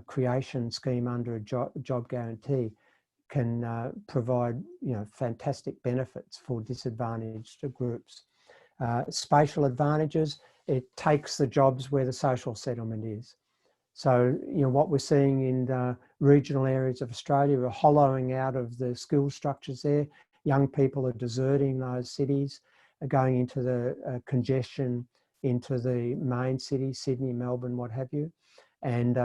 creation scheme under a job guarantee can provide, you know, fantastic benefits for disadvantaged groups. Spatial advantages: it takes the jobs where the social settlement is. So, you know, what we're seeing in regional areas of Australia are hollowing out of the skill structures there. Young people are deserting those cities, going into the congestion into the main cities, Sydney, Melbourne, what have you. And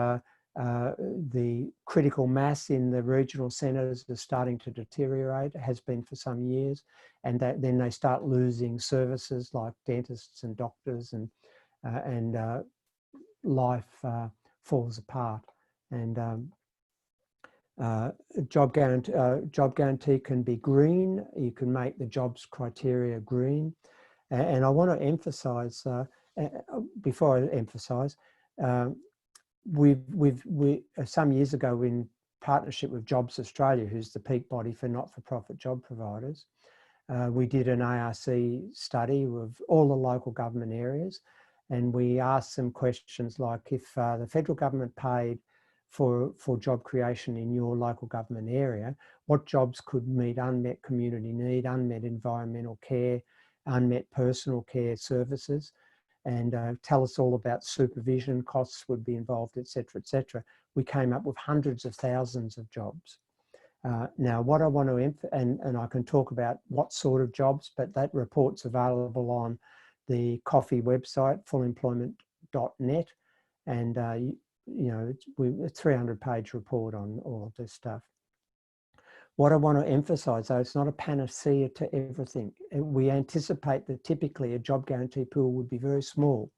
the critical mass in the regional centres is starting to deteriorate, has been for some years, and then they start losing services like dentists and doctors, and life falls apart. And job guarantee can be green. You can make the jobs criteria green. And I want to emphasise, before I emphasise, we some years ago, in partnership with Jobs Australia, who's the peak body for not-for-profit job providers, we did an ARC study of all the local government areas, and we asked some questions like, if the federal government paid for job creation in your local government area, what jobs could meet unmet community need, unmet environmental care, unmet personal care services, and tell us all about supervision, costs would be involved, etc., etc. We came up with hundreds of thousands of jobs. Now, what I want to and I can talk about what sort of jobs, but that report's available on the Coffee website, fullemployment.net, and you know, it's a 300-page report on all of this stuff. What I want to emphasise, though, it's not a panacea to everything. We anticipate that typically a job guarantee pool would be very small.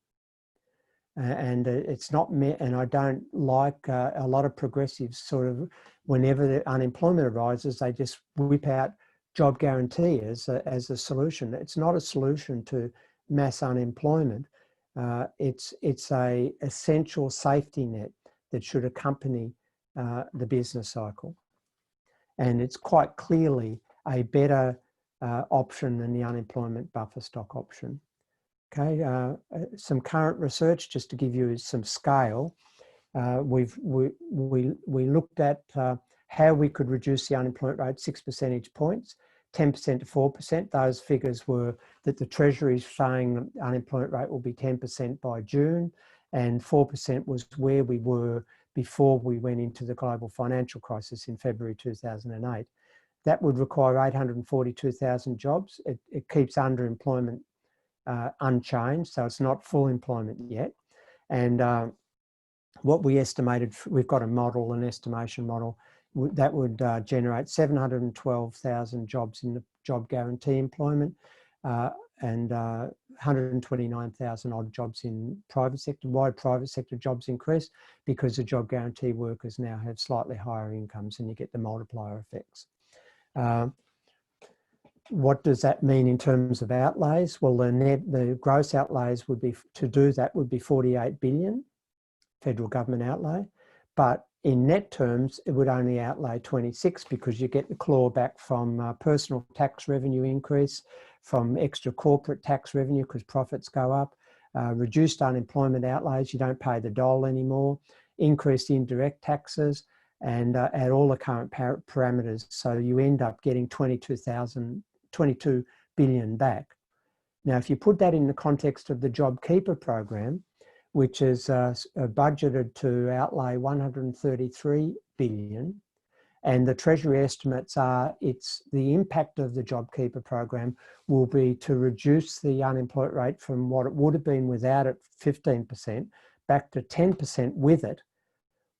And it's not, and I don't like a lot of progressives sort of, whenever the unemployment arises, they just whip out job guarantee as a solution. It's not a solution to mass unemployment. It's a essential safety net that should accompany the business cycle. And it's quite clearly a better option than the unemployment buffer stock option. Okay, some current research, just to give you some scale. We looked at how we could reduce the unemployment rate 6 percentage points, 10% to 4%. Those figures were that the Treasury's saying the unemployment rate will be 10% by June, and 4% was where we were before we went into the global financial crisis in February 2008. That would require 842,000 jobs. It keeps underemployment unchanged, so it's not full employment yet. And what we estimated, we've got a model, an estimation model, that would generate 712,000 jobs in the job guarantee employment, and 129,000 odd jobs in private sector. Why private sector jobs increase? Because the job guarantee workers now have slightly higher incomes, and you get the multiplier effects. What does that mean in terms of outlays? Well, the gross outlays would be, to do that, would be 48 billion federal government outlay, but in net terms, it would only outlay 26, because you get the clawback from personal tax revenue increase, from extra corporate tax revenue because profits go up, reduced unemployment outlays, you don't pay the dole anymore, increased indirect taxes, and add all the current parameters. So you end up getting 22 billion back. Now, if you put that in the context of the JobKeeper program, which is budgeted to outlay 133 billion, and the Treasury estimates are the impact of the JobKeeper program will be to reduce the unemployment rate from what it would have been without it, 15%, back to 10% with it.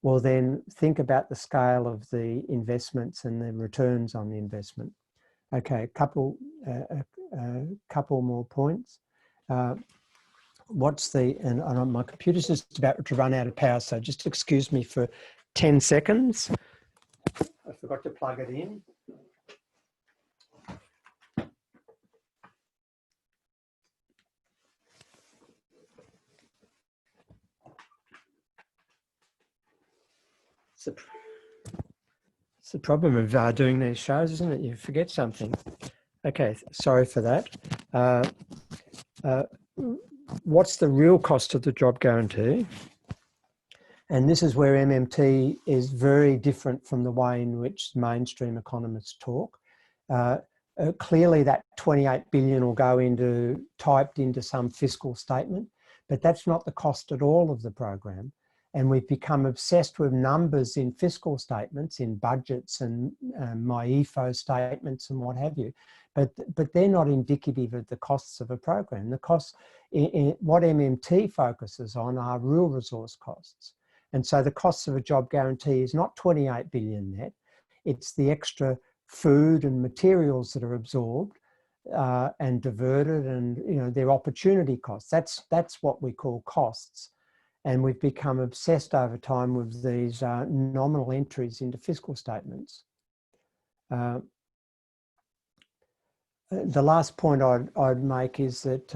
Well, then think about the scale of the investments and the returns on the investment. Okay, a couple more points. And my computer's just about to run out of power, so just excuse me for 10 seconds. I forgot to plug it in. It's the problem of doing these shows, isn't it? You forget something. Okay, sorry for that. What's the real cost of the job guarantee? And this is where MMT is very different from the way in which mainstream economists talk. Clearly that 28 billion will go typed into some fiscal statement, but that's not the cost at all of the program. And we've become obsessed with numbers in fiscal statements, in budgets and MyEFO statements and what have you. But they're not indicative of the costs of a program. The costs, what MMT focuses on are real resource costs. And so the costs of a job guarantee is not 28 billion net, it's the extra food and materials that are absorbed and diverted, and their opportunity costs. That's what we call costs. And we've become obsessed over time with these nominal entries into fiscal statements. The last point I'd make is that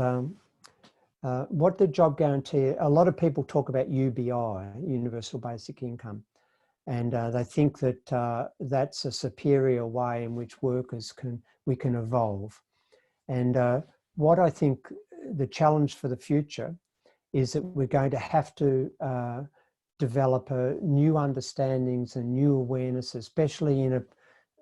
what the job guarantee, a lot of people talk about UBI, Universal Basic Income, and they think that that's a superior way in which we can evolve. And what I think the challenge for the future is that we're going to have to develop new understandings and new awareness, especially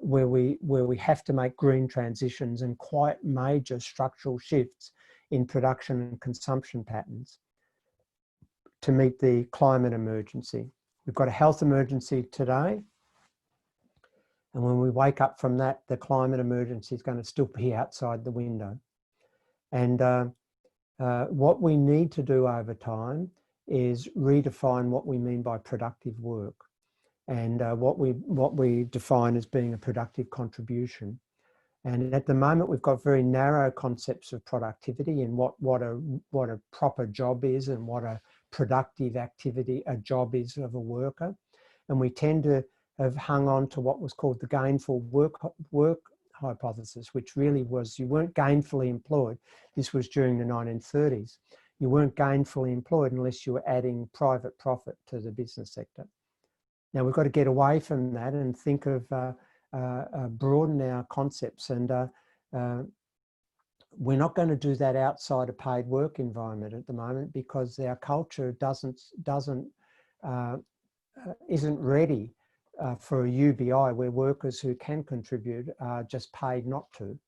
where we have to make green transitions and quite major structural shifts in production and consumption patterns to meet the climate emergency. We've got a health emergency today, and when we wake up from that, the climate emergency is going to still be outside the window. And what we need to do over time is redefine what we mean by productive work, and what we define as being a productive contribution. And at the moment, we've got very narrow concepts of productivity and what a proper job is and what a productive activity a job is of a worker. And we tend to have hung on to what was called the gainful work hypothesis, which really was you weren't gainfully employed. This was during the 1930s. You weren't gainfully employed unless you were adding private profit to the business sector. Now we've got to get away from that and think of broaden our concepts, and we're not going to do that outside a paid work environment at the moment because our culture isn't ready for a UBI where workers who can contribute are just paid not to.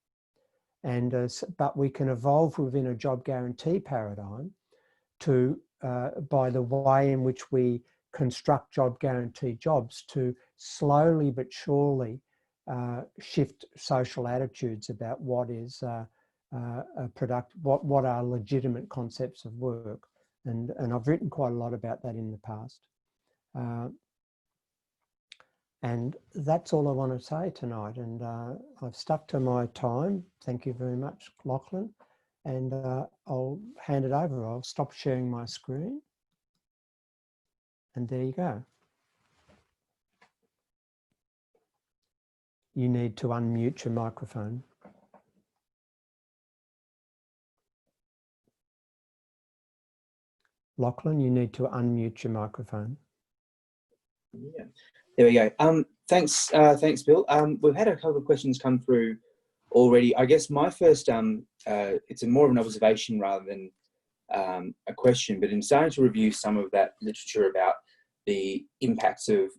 And but we can evolve within a job guarantee paradigm to by the way in which we construct job guarantee jobs to slowly but surely shift social attitudes about what is what are legitimate concepts of work, and I've written quite a lot about that in the past. And that's all I want to say tonight. And I've stuck to my time. Thank you very much, Lachlan. And I'll hand it over. I'll stop sharing my screen. And there you go. You need to unmute your microphone. Lachlan, you need to unmute your microphone.
Yeah, there we go. Thanks, Bill. We've had a couple of questions come through already. I guess my first, it's more of an observation rather than a question, but in starting to review some of that literature about the impacts of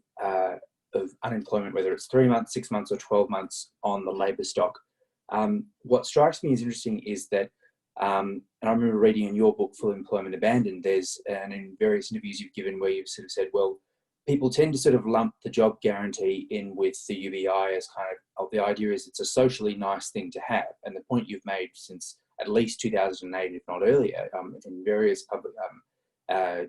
unemployment, whether it's 3 months, 6 months, or 12 months on the labour stock, what strikes me as interesting is that, and I remember reading in your book, Full Employment Abandoned, and in various interviews you've given where you've sort of said, well, people tend to sort of lump the job guarantee in with the UBI as kind of the idea is it's a socially nice thing to have. And the point you've made since at least 2008, if not earlier, in various public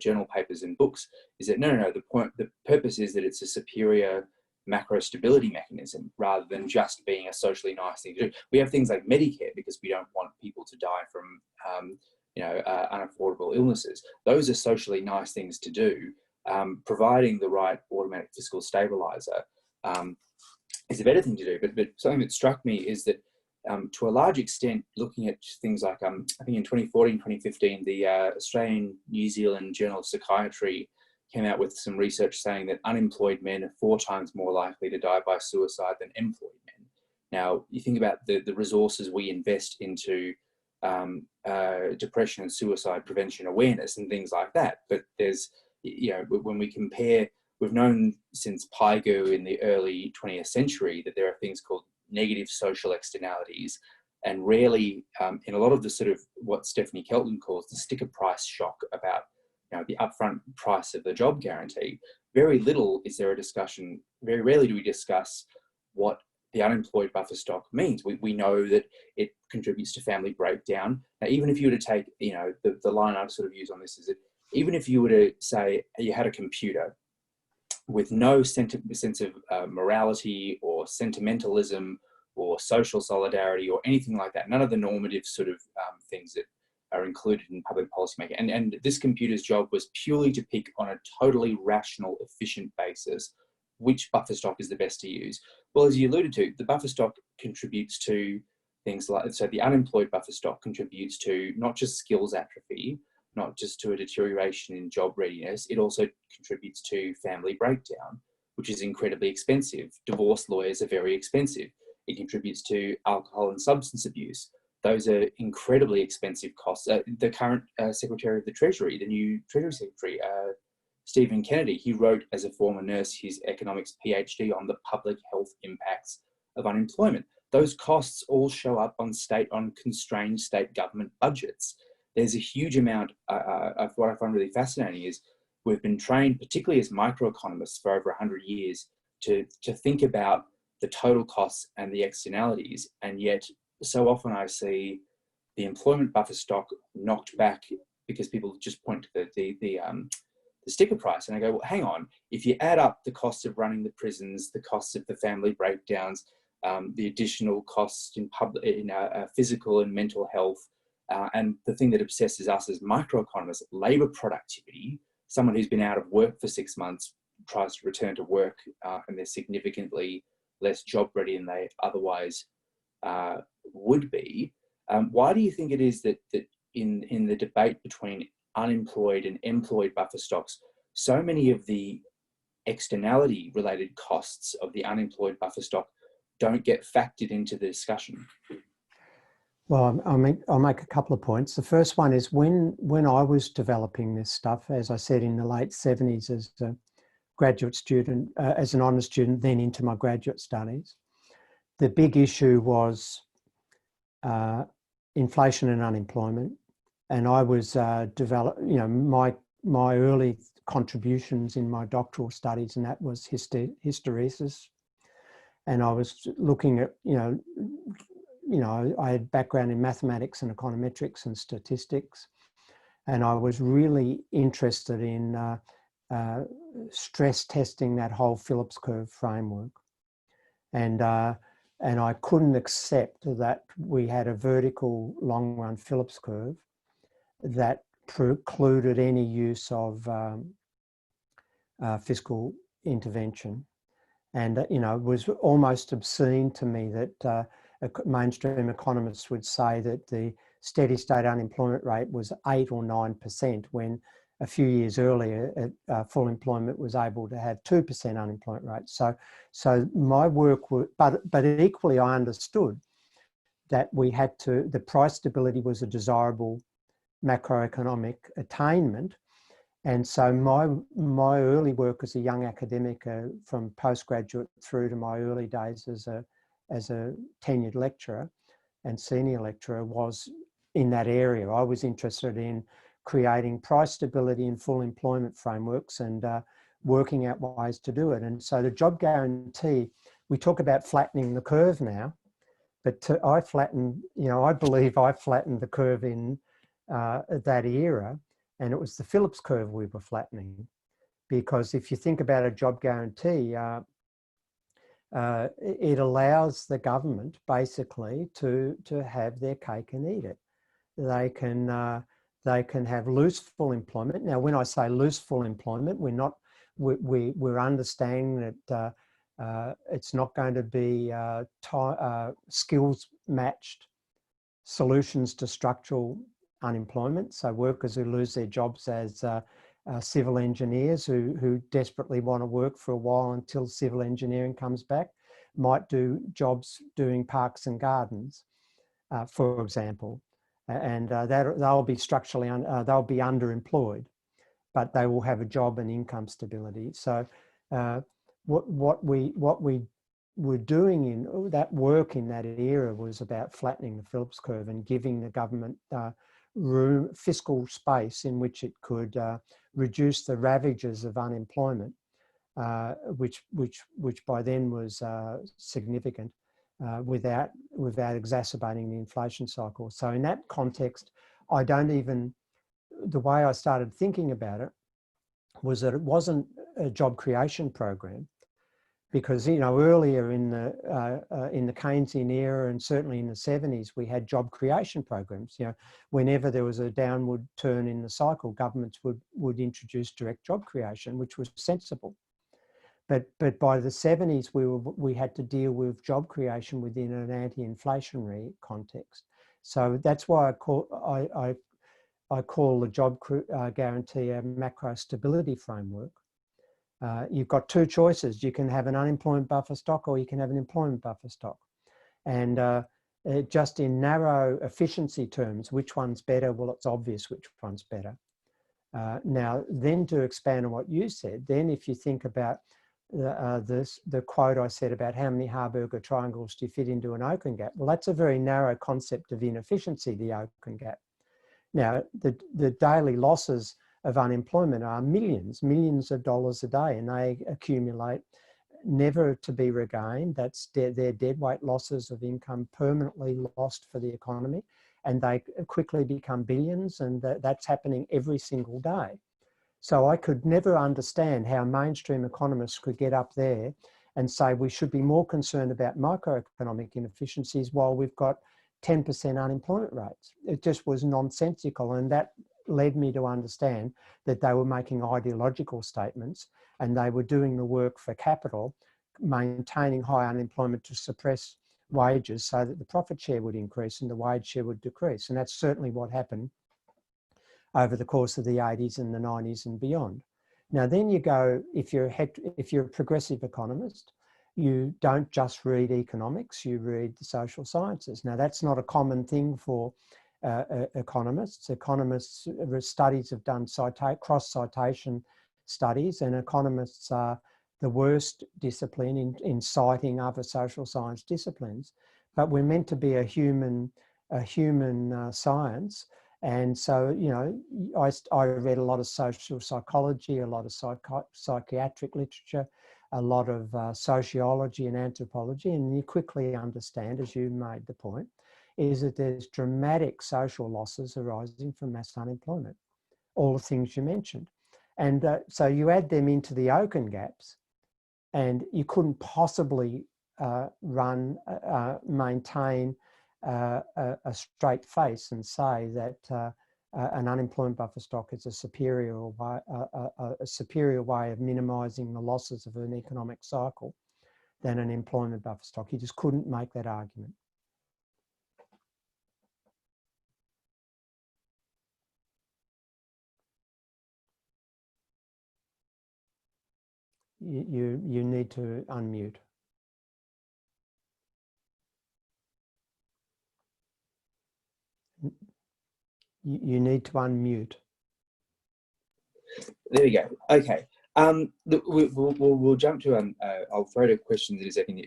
journal papers and books, is that no, the purpose is that it's a superior macro stability mechanism rather than just being a socially nice thing to do. We have things like Medicare because we don't want people to die from unaffordable illnesses. Those are socially nice things to do. Providing the right automatic fiscal stabiliser is a better thing to do. But something that struck me is that to a large extent, looking at things like, I think in 2014, 2015, the Australian New Zealand Journal of Psychiatry came out with some research saying that unemployed men are 4 times more likely to die by suicide than employed men. Now, you think about the resources we invest into depression and suicide prevention awareness and things like that, but there's, when we compare, we've known since Pygou in the early 20th century that there are things called negative social externalities, and rarely in a lot of the sort of what Stephanie Kelton calls the sticker price shock about the upfront price of the job guarantee, very little is there a discussion, very rarely do we discuss what the unemployed buffer stock means. We know that it contributes to family breakdown. Now, even if you were to take, the line I've sort of used on this is that even if you were to say you had a computer with no sense of morality or sentimentalism or social solidarity or anything like that, none of the normative sort of things that are included in public policymaking. And this computer's job was purely to pick on a totally rational, efficient basis which buffer stock is the best to use. Well, as you alluded to, the buffer stock contributes to things like, so the unemployed buffer stock contributes to not just skills atrophy, not just to a deterioration in job readiness, it also contributes to family breakdown, which is incredibly expensive. Divorce lawyers are very expensive. It contributes to alcohol and substance abuse. Those are incredibly expensive costs. The current Secretary of the Treasury, the new Treasury Secretary, Stephen Kennedy, he wrote as a former nurse his economics PhD on the public health impacts of unemployment. Those costs all show up on constrained state government budgets. There's a huge amount of what I find really fascinating is we've been trained, particularly as microeconomists for over 100 years, to think about the total costs and the externalities. And yet so often I see the employment buffer stock knocked back because people just point to the sticker price, and I go, well, hang on, if you add up the costs of running the prisons, the costs of the family breakdowns, the additional costs in physical and mental health, and the thing that obsesses us as microeconomists, labour productivity, someone who's been out of work for 6 months tries to return to work and they're significantly less job ready than they otherwise would be. Why do you think it is that in the debate between unemployed and employed buffer stocks, so many of the externality related costs of the unemployed buffer stock don't get factored into the discussion?
Well, I'll make a couple of points. The first one is when I was developing this stuff, as I said, in the late 70s as a graduate student, as an honours student, then into my graduate studies, the big issue was inflation and unemployment. And I was my early contributions in my doctoral studies, and that was hysteresis. And I was looking at, I had background in mathematics and econometrics and statistics, and I was really interested in stress testing that whole Phillips Curve framework. And I couldn't accept that we had a vertical long-run Phillips Curve that precluded any use of fiscal intervention. And, it was almost obscene to me that mainstream economists would say that the steady state unemployment rate was 8 or 9%, when a few years earlier, full employment was able to have 2% unemployment rate. So my work, but equally I understood that the price stability was a desirable macroeconomic attainment. And so my early work as a young academic, from postgraduate through to my early days as a tenured lecturer and senior lecturer, was in that area. I was interested in creating price stability and full employment frameworks and working out ways to do it. And so the job guarantee, we talk about flattening the curve now, but I believe I flattened the curve in that era, and it was the Phillips curve we were flattening. Because if you think about a job guarantee, it allows the government basically to have their cake and eat it. They can have loose full employment. Now, when I say loose full employment, we're understanding that it's not going to be skills matched solutions to structural unemployment. So workers who lose their jobs as civil engineers who desperately want to work for a while until civil engineering comes back might do jobs doing parks and gardens, for example. And they'll be structurally, they'll be underemployed, but they will have a job and income stability. So what we were doing in that work in that era was about flattening the Phillips curve and giving the government room, fiscal space in which it could reduce the ravages of unemployment, which by then was significant, without exacerbating the inflation cycle. So in that context, I don't even the way I started thinking about it was that it wasn't a job creation program, because, you know, earlier in the Keynesian era, and certainly in the 70s, we had job creation programs. You know, whenever there was a downward turn in the cycle, governments would introduce direct job creation, which was sensible. But by the 70s, we had to deal with job creation within an anti-inflationary context. So that's why I call the job guarantee a macro stability framework. You've got two choices. You can have an unemployment buffer stock, or you can have an employment buffer stock. And just in narrow efficiency terms, which one's better? Well, it's obvious which one's better. Now, then to expand on what you said, then if you think about the quote I said about how many Harburger triangles do you fit into an Oaken gap? Well, that's a very narrow concept of inefficiency, the Oaken gap. Now, the daily losses of unemployment are millions of dollars a day, and they accumulate, never to be regained. That's their deadweight losses of income permanently lost for the economy, and they quickly become billions, and that's happening every single day. So I could never understand how mainstream economists could get up there and say we should be more concerned about microeconomic inefficiencies while we've got 10% unemployment rates. It just was nonsensical, and that led me to understand that they were making ideological statements, and they were doing the work for capital, maintaining high unemployment to suppress wages so that the profit share would increase and the wage share would decrease. And that's certainly what happened over the course of the 80s and the 90s and beyond. Now, then you go, if you're a progressive economist, you don't just read economics, you read the social sciences. Now, that's not a common thing for economists. Economists, studies have done cross-citation studies, and economists are the worst discipline in citing other social science disciplines. But we're meant to be a human science. And so, you know, I read a lot of social psychology, a lot of psychiatric literature, a lot of sociology and anthropology, and you quickly understand, as you made the point, is that there's dramatic social losses arising from mass unemployment, all the things you mentioned. And so you add them into the Oaken gaps, and you couldn't possibly maintain a straight face and say that an unemployment buffer stock is a superior way of minimising the losses of an economic cycle than an employment buffer stock. You just couldn't make that argument. You need to unmute. You need to unmute.
There we go. Okay. We'll jump to I'll throw to questions in a second.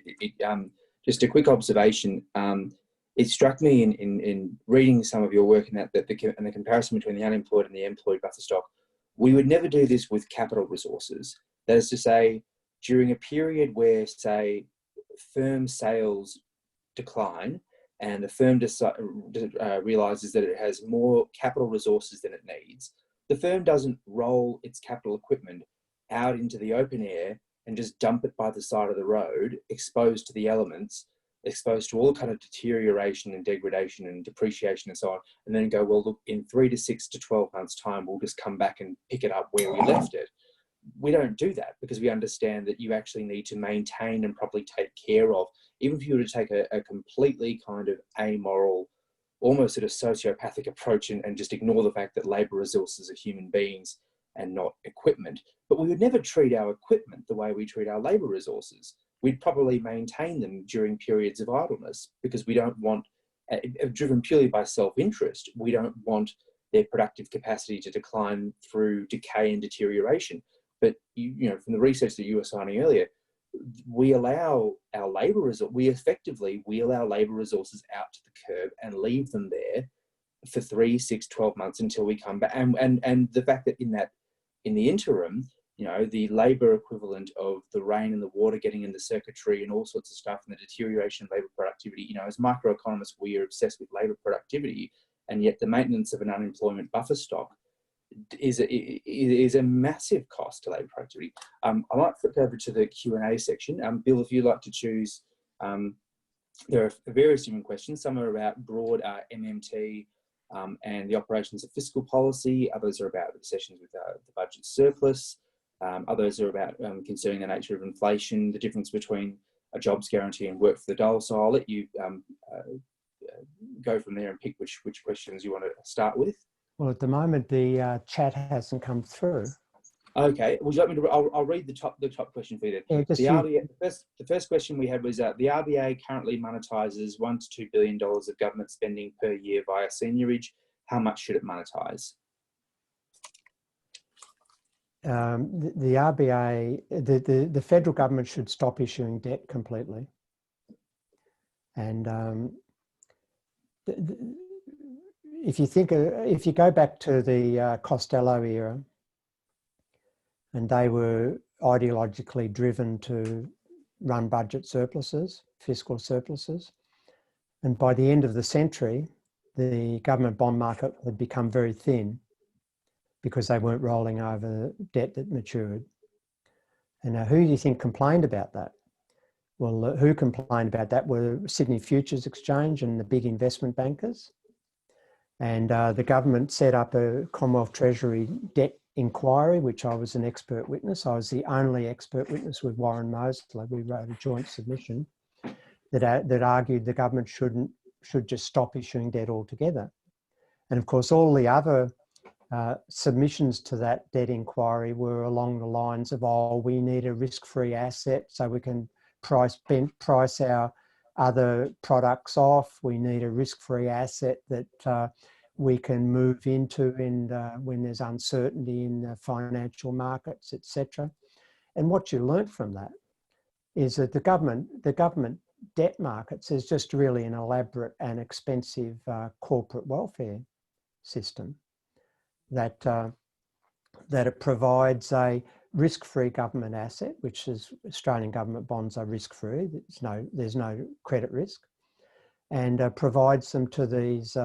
Just a quick observation. It struck me in reading some of your work in that the comparison between the unemployed and the employed buffer stock. We would never do this with capital resources. That is to say, during a period where, say, firm sales decline and the firm realizes that it has more capital resources than it needs, the firm doesn't roll its capital equipment out into the open air and just dump it by the side of the road, exposed to the elements, exposed to all kind of deterioration and degradation and depreciation and so on, and then go, well, look, in 3 to 6 to 12 months' time, we'll just come back and pick it up where we left it. We don't do that because we understand that you actually need to maintain and properly take care of, even if you were to take a completely kind of amoral, almost sort of sociopathic approach and just ignore the fact that labour resources are human beings and not equipment. But we would never treat our equipment the way we treat our labour resources. We'd probably maintain them during periods of idleness because we don't want, driven purely by self-interest, we don't want their productive capacity to decline through decay and deterioration. But you know, from the research that you were citing earlier, we allow our labour resources, we allow labour resources out to the curb and leave them there for 3, 6, 12 months until we come back. And the fact that in the interim, you know, the labour equivalent of the rain and the water getting in the circuitry and all sorts of stuff, and the deterioration of labour productivity, you know, as microeconomists, we are obsessed with labour productivity, and yet the maintenance of an unemployment buffer stock is a massive cost to labour productivity. I might flip over to the Q&A section. Bill, if you'd like to choose, there are various different questions. Some are about broad MMT and the operations of fiscal policy. Others are about obsessions with the budget surplus. Others are about concerning the nature of inflation, the difference between a jobs guarantee and work for the dole. So I'll let you go from there and pick which questions you want to start with.
Well, at the moment, the chat hasn't come through.
Okay. Would you like me to? I'll read the top question for you.
Yeah,
the first question we had was the RBA currently monetises $1 to $2 billion of government spending per year via seniorage. How much should it monetise?
The RBA, the federal government should stop issuing debt completely. And if you go back to the Costello era, and they were ideologically driven to run budget surpluses, fiscal surpluses, and by the end of the century, the government bond market had become very thin because they weren't rolling over debt that matured. And now, who do you think complained about that? Well, who complained about that were Sydney Futures Exchange and the big investment bankers. And the government set up a Commonwealth Treasury debt inquiry, which I was an expert witness. I was the only expert witness with Warren Mosley. We wrote a joint submission that argued the government should just stop issuing debt altogether. And of course, all the other submissions to that debt inquiry were along the lines of, oh, we need a risk-free asset so we can price our other products off. We need a risk-free asset that we can move into when there's uncertainty in the financial markets, etc. And what you learnt from that is that the government debt markets is just really an elaborate and expensive corporate welfare system that it provides a risk-free government asset, which is Australian government bonds are risk-free. There's no credit risk, and provides them to these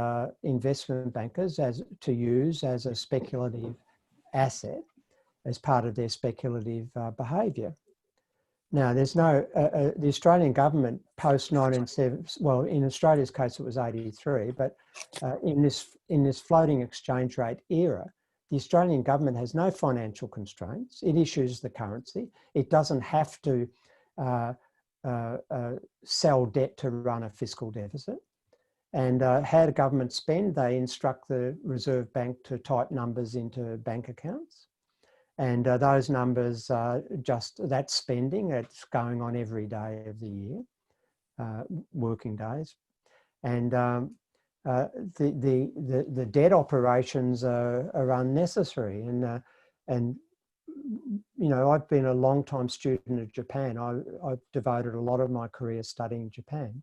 investment bankers to use as a speculative asset as part of their speculative behaviour. Now, there's no the Australian government post 1970. Well, in Australia's case, it was 83, but in this floating exchange rate era, the Australian government has no financial constraints. It issues the currency. It doesn't have to sell debt to run a fiscal deficit. And how do governments spend? They instruct the Reserve Bank to type numbers into bank accounts. And those numbers are just that spending. It's going on every day of the year, working days. And the debt operations are unnecessary. And you know, I've been a long time student of Japan. I've devoted a lot of my career studying Japan.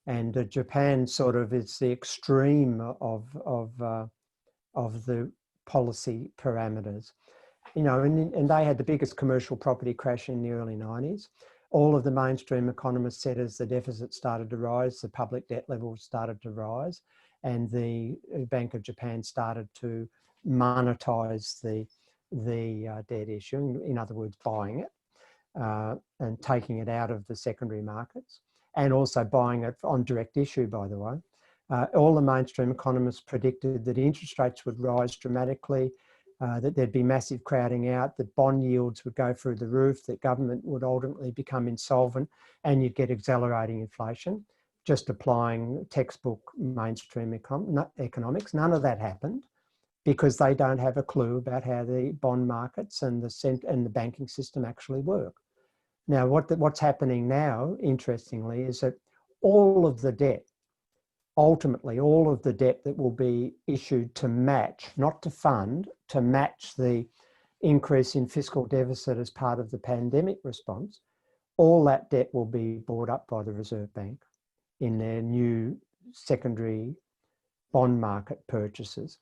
And Japan sort of is the extreme of the policy parameters. You know, and they had the biggest commercial property crash in the early 90s. All of the mainstream economists said as the deficit started to rise, the public debt levels started to rise, and the Bank of Japan started to monetize the debt issue, in other words, buying it and taking it out of the secondary markets, and also buying it on direct issue, by the way. All the mainstream economists predicted that interest rates would rise dramatically, that there'd be massive crowding out, that bond yields would go through the roof, that government would ultimately become insolvent, and you'd get accelerating inflation, just applying textbook mainstream economics. None of that happened because they don't have a clue about how the bond markets and the banking system actually work. Now, what's happening now, interestingly, is that all of the debt, ultimately, all of the debt that will be issued to match, not to fund, to match the increase in fiscal deficit as part of the pandemic response, all that debt will be bought up by the Reserve Bank in their new secondary bond market purchases.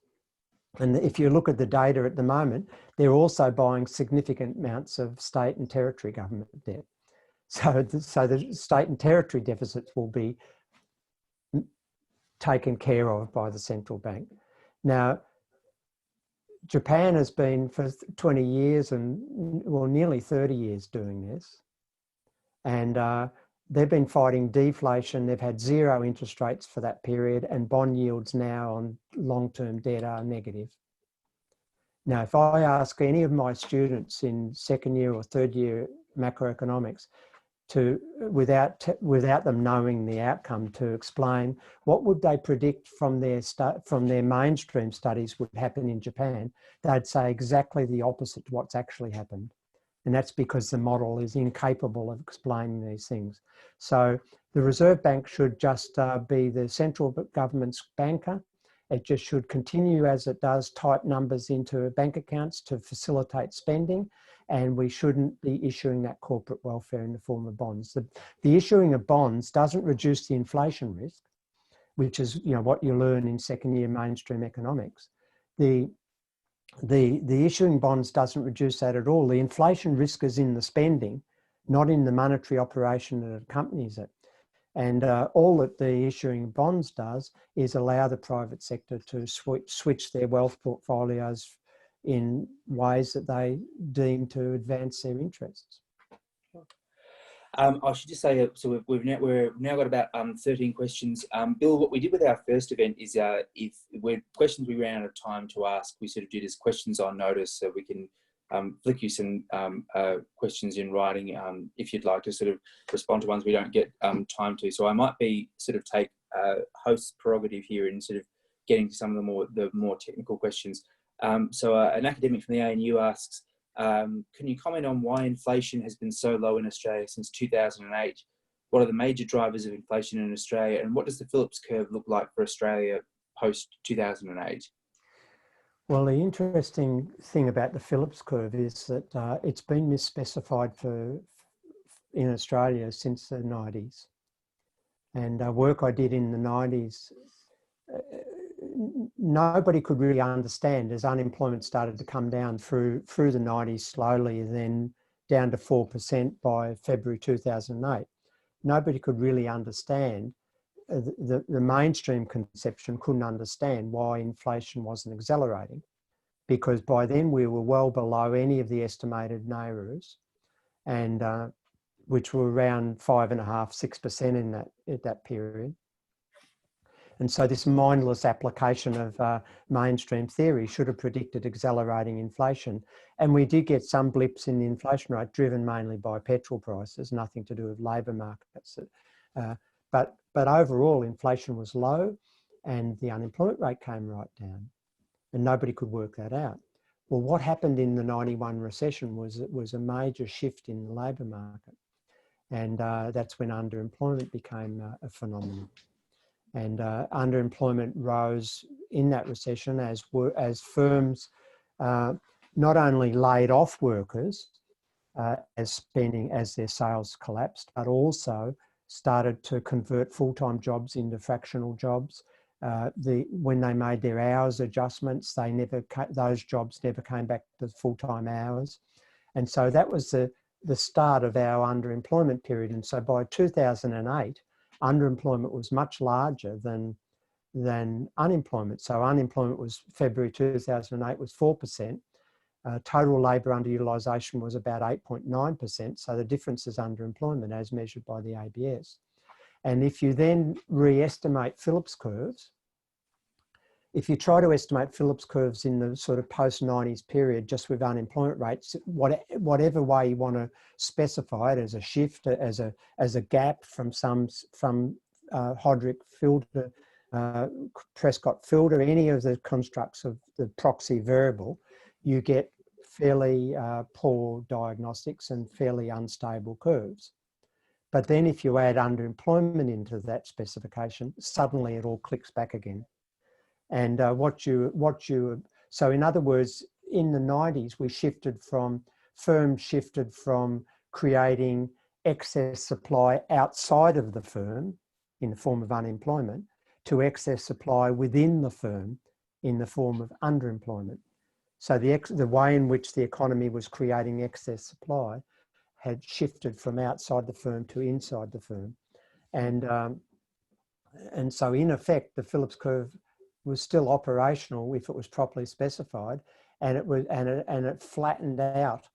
And if you look at the data at the moment, they're also buying significant amounts of state and territory government debt. So the state and territory deficits will be taken care of by the central bank. Now, Japan has been for 20 years and, well, nearly 30 years doing this. And they've been fighting deflation. They've had zero interest rates for that period, and bond yields now on long-term debt are negative. Now, if I ask any of my students in second year or third year macroeconomics to, without them knowing the outcome, to explain what would they predict from their mainstream studies would happen in Japan, they'd say exactly the opposite to what's actually happened. And that's because the model is incapable of explaining these things. So the Reserve Bank should just be the central government's banker. It just should continue as it does, type numbers into bank accounts to facilitate spending, and we shouldn't be issuing that corporate welfare in the form of bonds. The issuing of bonds doesn't reduce the inflation risk, which is, you know, what you learn in second year mainstream economics. The issuing bonds doesn't reduce that at all. The inflation risk is in the spending, not in the monetary operation that accompanies it. And all that the issuing bonds does is allow the private sector to switch their wealth portfolios in ways that they deem to advance their interests.
I should just say, so we've now got about 13 questions. Bill, what we did with our first event is if we're questions we ran out of time to ask, we sort of did as questions on notice, so we can flick you some questions in writing if you'd like to sort of respond to ones we don't get time to. So I might be sort of take host's prerogative here in sort of getting to some of the more technical questions. So an academic from the ANU asks, can you comment on why inflation has been so low in Australia since 2008? What are the major drivers of inflation in Australia, and what does the Phillips curve look like for Australia post 2008?
Well, the interesting thing about the Phillips curve is that it's been misspecified in Australia since the 90s. And work I did in the 90s, nobody could really understand as unemployment started to come down through the 90s slowly, then down to 4% by February 2008. Nobody could really understand, the mainstream conception couldn't understand why inflation wasn't accelerating, because by then we were well below any of the estimated NAIRUs, and which were around 5.5%, 6% at that period. And so this mindless application of mainstream theory should have predicted accelerating inflation. And we did get some blips in the inflation rate driven mainly by petrol prices, nothing to do with labour markets. But overall inflation was low and the unemployment rate came right down, and nobody could work that out. Well, what happened in the 91 recession was a major shift in the labour market. And that's when underemployment became a phenomenon. And underemployment rose in that recession as firms not only laid off workers as their sales collapsed, but also started to convert full-time jobs into fractional jobs. When they made their hours adjustments, those jobs never came back to full-time hours. And so that was the start of our underemployment period. And so by 2008, underemployment was much larger than unemployment. So unemployment was, February 2008 was 4%. Total labour underutilisation was about 8.9%. So the difference is underemployment as measured by the ABS. And if you then re-estimate Phillips curves, if you try to estimate Phillips curves in the sort of post-90s period, just with unemployment rates, whatever way you want to specify it, as a shift, as a gap from Hodrick filter, Prescott filter, any of the constructs of the proxy variable, you get fairly poor diagnostics and fairly unstable curves. But then if you add underemployment into that specification, suddenly it all clicks back again. And so in other words, in the 90s, firms shifted from creating excess supply outside of the firm in the form of unemployment to excess supply within the firm in the form of underemployment. So the way in which the economy was creating excess supply had shifted from outside the firm to inside the firm. And so in effect, the Phillips curve was still operational if it was properly specified, and it flattened out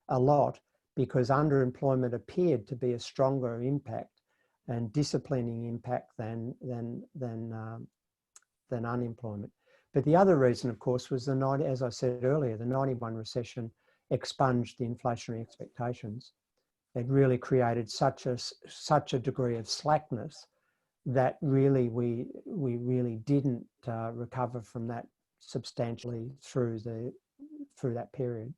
a lot because underemployment appeared to be a stronger impact and disciplining impact than unemployment. But the other reason, of course, was as I said earlier, the 91 recession expunged the inflationary expectations. It really created such a degree of slackness that really we really didn't recover from that substantially through that period.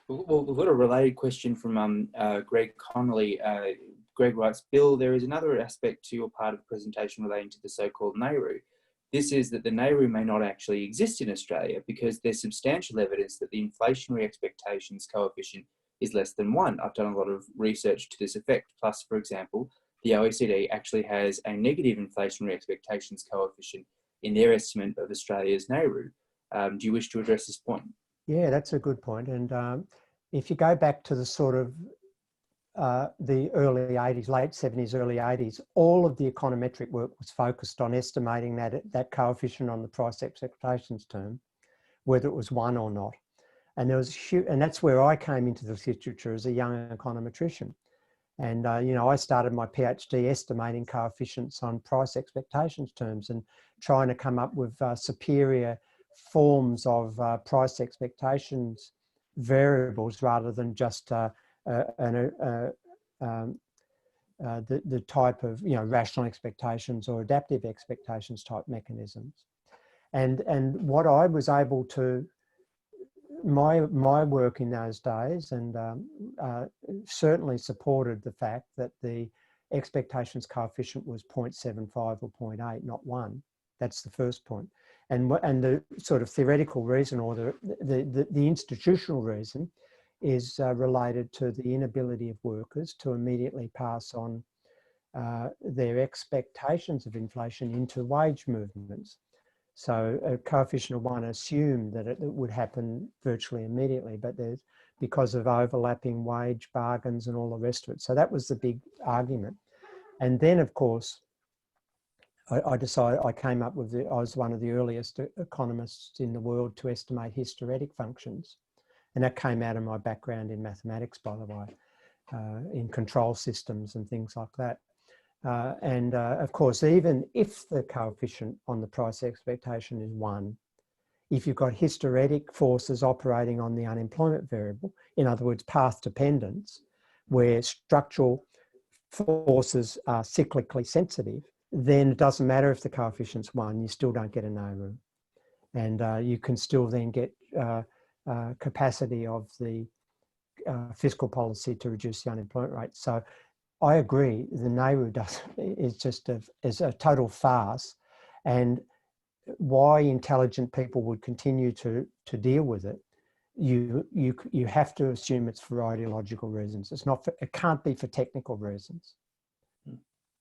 Well, we've got a related question from Greg Connolly. Greg writes, Bill, there is another aspect to your part of the presentation relating to the so-called NAIRU. This is that the NAIRU may not actually exist in Australia because there's substantial evidence that the inflationary expectations coefficient is less than 1. I've done a lot of research to this effect. Plus, for example, the OECD actually has a negative inflationary expectations coefficient in their estimate of Australia's NAIRU. Do you wish to address this point?
Yeah, that's a good point. And if you go back to the sort of the early 80s, late 70s, early 80s, all of the econometric work was focused on estimating that coefficient on the price expectations term, whether it was 1 or not. And there was and that's where I came into the literature as a young econometrician. And I started my PhD estimating coefficients on price expectations terms and trying to come up with superior forms of price expectations variables rather than just the type of rational expectations or adaptive expectations type mechanisms. And what I was able to, my work in those days, and certainly supported the fact that the expectations coefficient was 0.75 or 0.8, not 1. That's the first point. And the sort of theoretical reason, or the institutional reason, is related to the inability of workers to immediately pass on their expectations of inflation into wage movements. So a coefficient of 1 assumed that it would happen virtually immediately, but because of overlapping wage bargains and all the rest of it. So that was the big argument. And then, of course, I decided, I came up with I was one of the earliest economists in the world to estimate hysteretic functions. And that came out of my background in mathematics, by the way, in control systems and things like that. Of course, even if the coefficient on the price expectation is 1, if you've got hysteretic forces operating on the unemployment variable, in other words, path dependence, where structural forces are cyclically sensitive, then it doesn't matter if the coefficient's 1, you still don't get a NAIRU. And you can still then get capacity of the fiscal policy to reduce the unemployment rate. So I agree, the NAIRU is a total farce, and why intelligent people would continue to deal with it, you have to assume it's for ideological reasons. It can't be for technical reasons,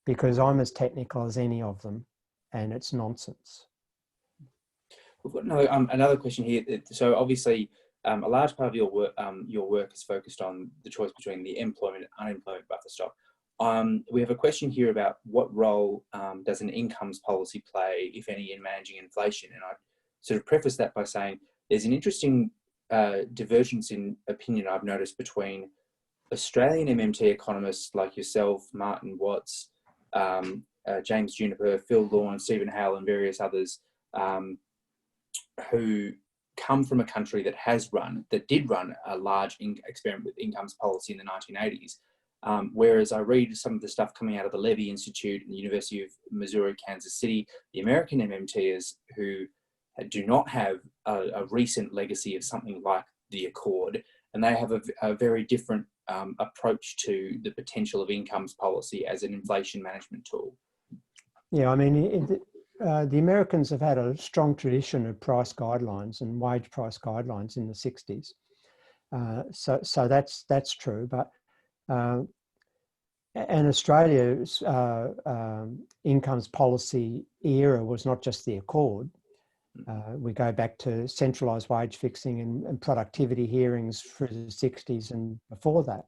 because I'm as technical as any of them, and it's nonsense.
We've got another question here. So obviously, a large part of your work is focused on the choice between the employment and unemployment buffer stock. We have a question here about what role does an incomes policy play, if any, in managing inflation? And I sort of preface that by saying there's an interesting divergence in opinion I've noticed between Australian MMT economists like yourself, Martin Watts, James Juniper, Phil Lawn, Stephen Hale, and various others, who come from a country that did run a large experiment with incomes policy in the 1980s. Whereas I read some of the stuff coming out of the Levy Institute and the University of Missouri, Kansas City, the American MMTers who do not have a recent legacy of something like the Accord, and they have a very different approach to the potential of incomes policy as an inflation management tool.
Yeah, I mean, the Americans have had a strong tradition of price guidelines and wage price guidelines in the 60s. So that's true, but and Australia's incomes policy era was not just the Accord. We go back to centralised wage fixing and productivity hearings through the 60s and before that.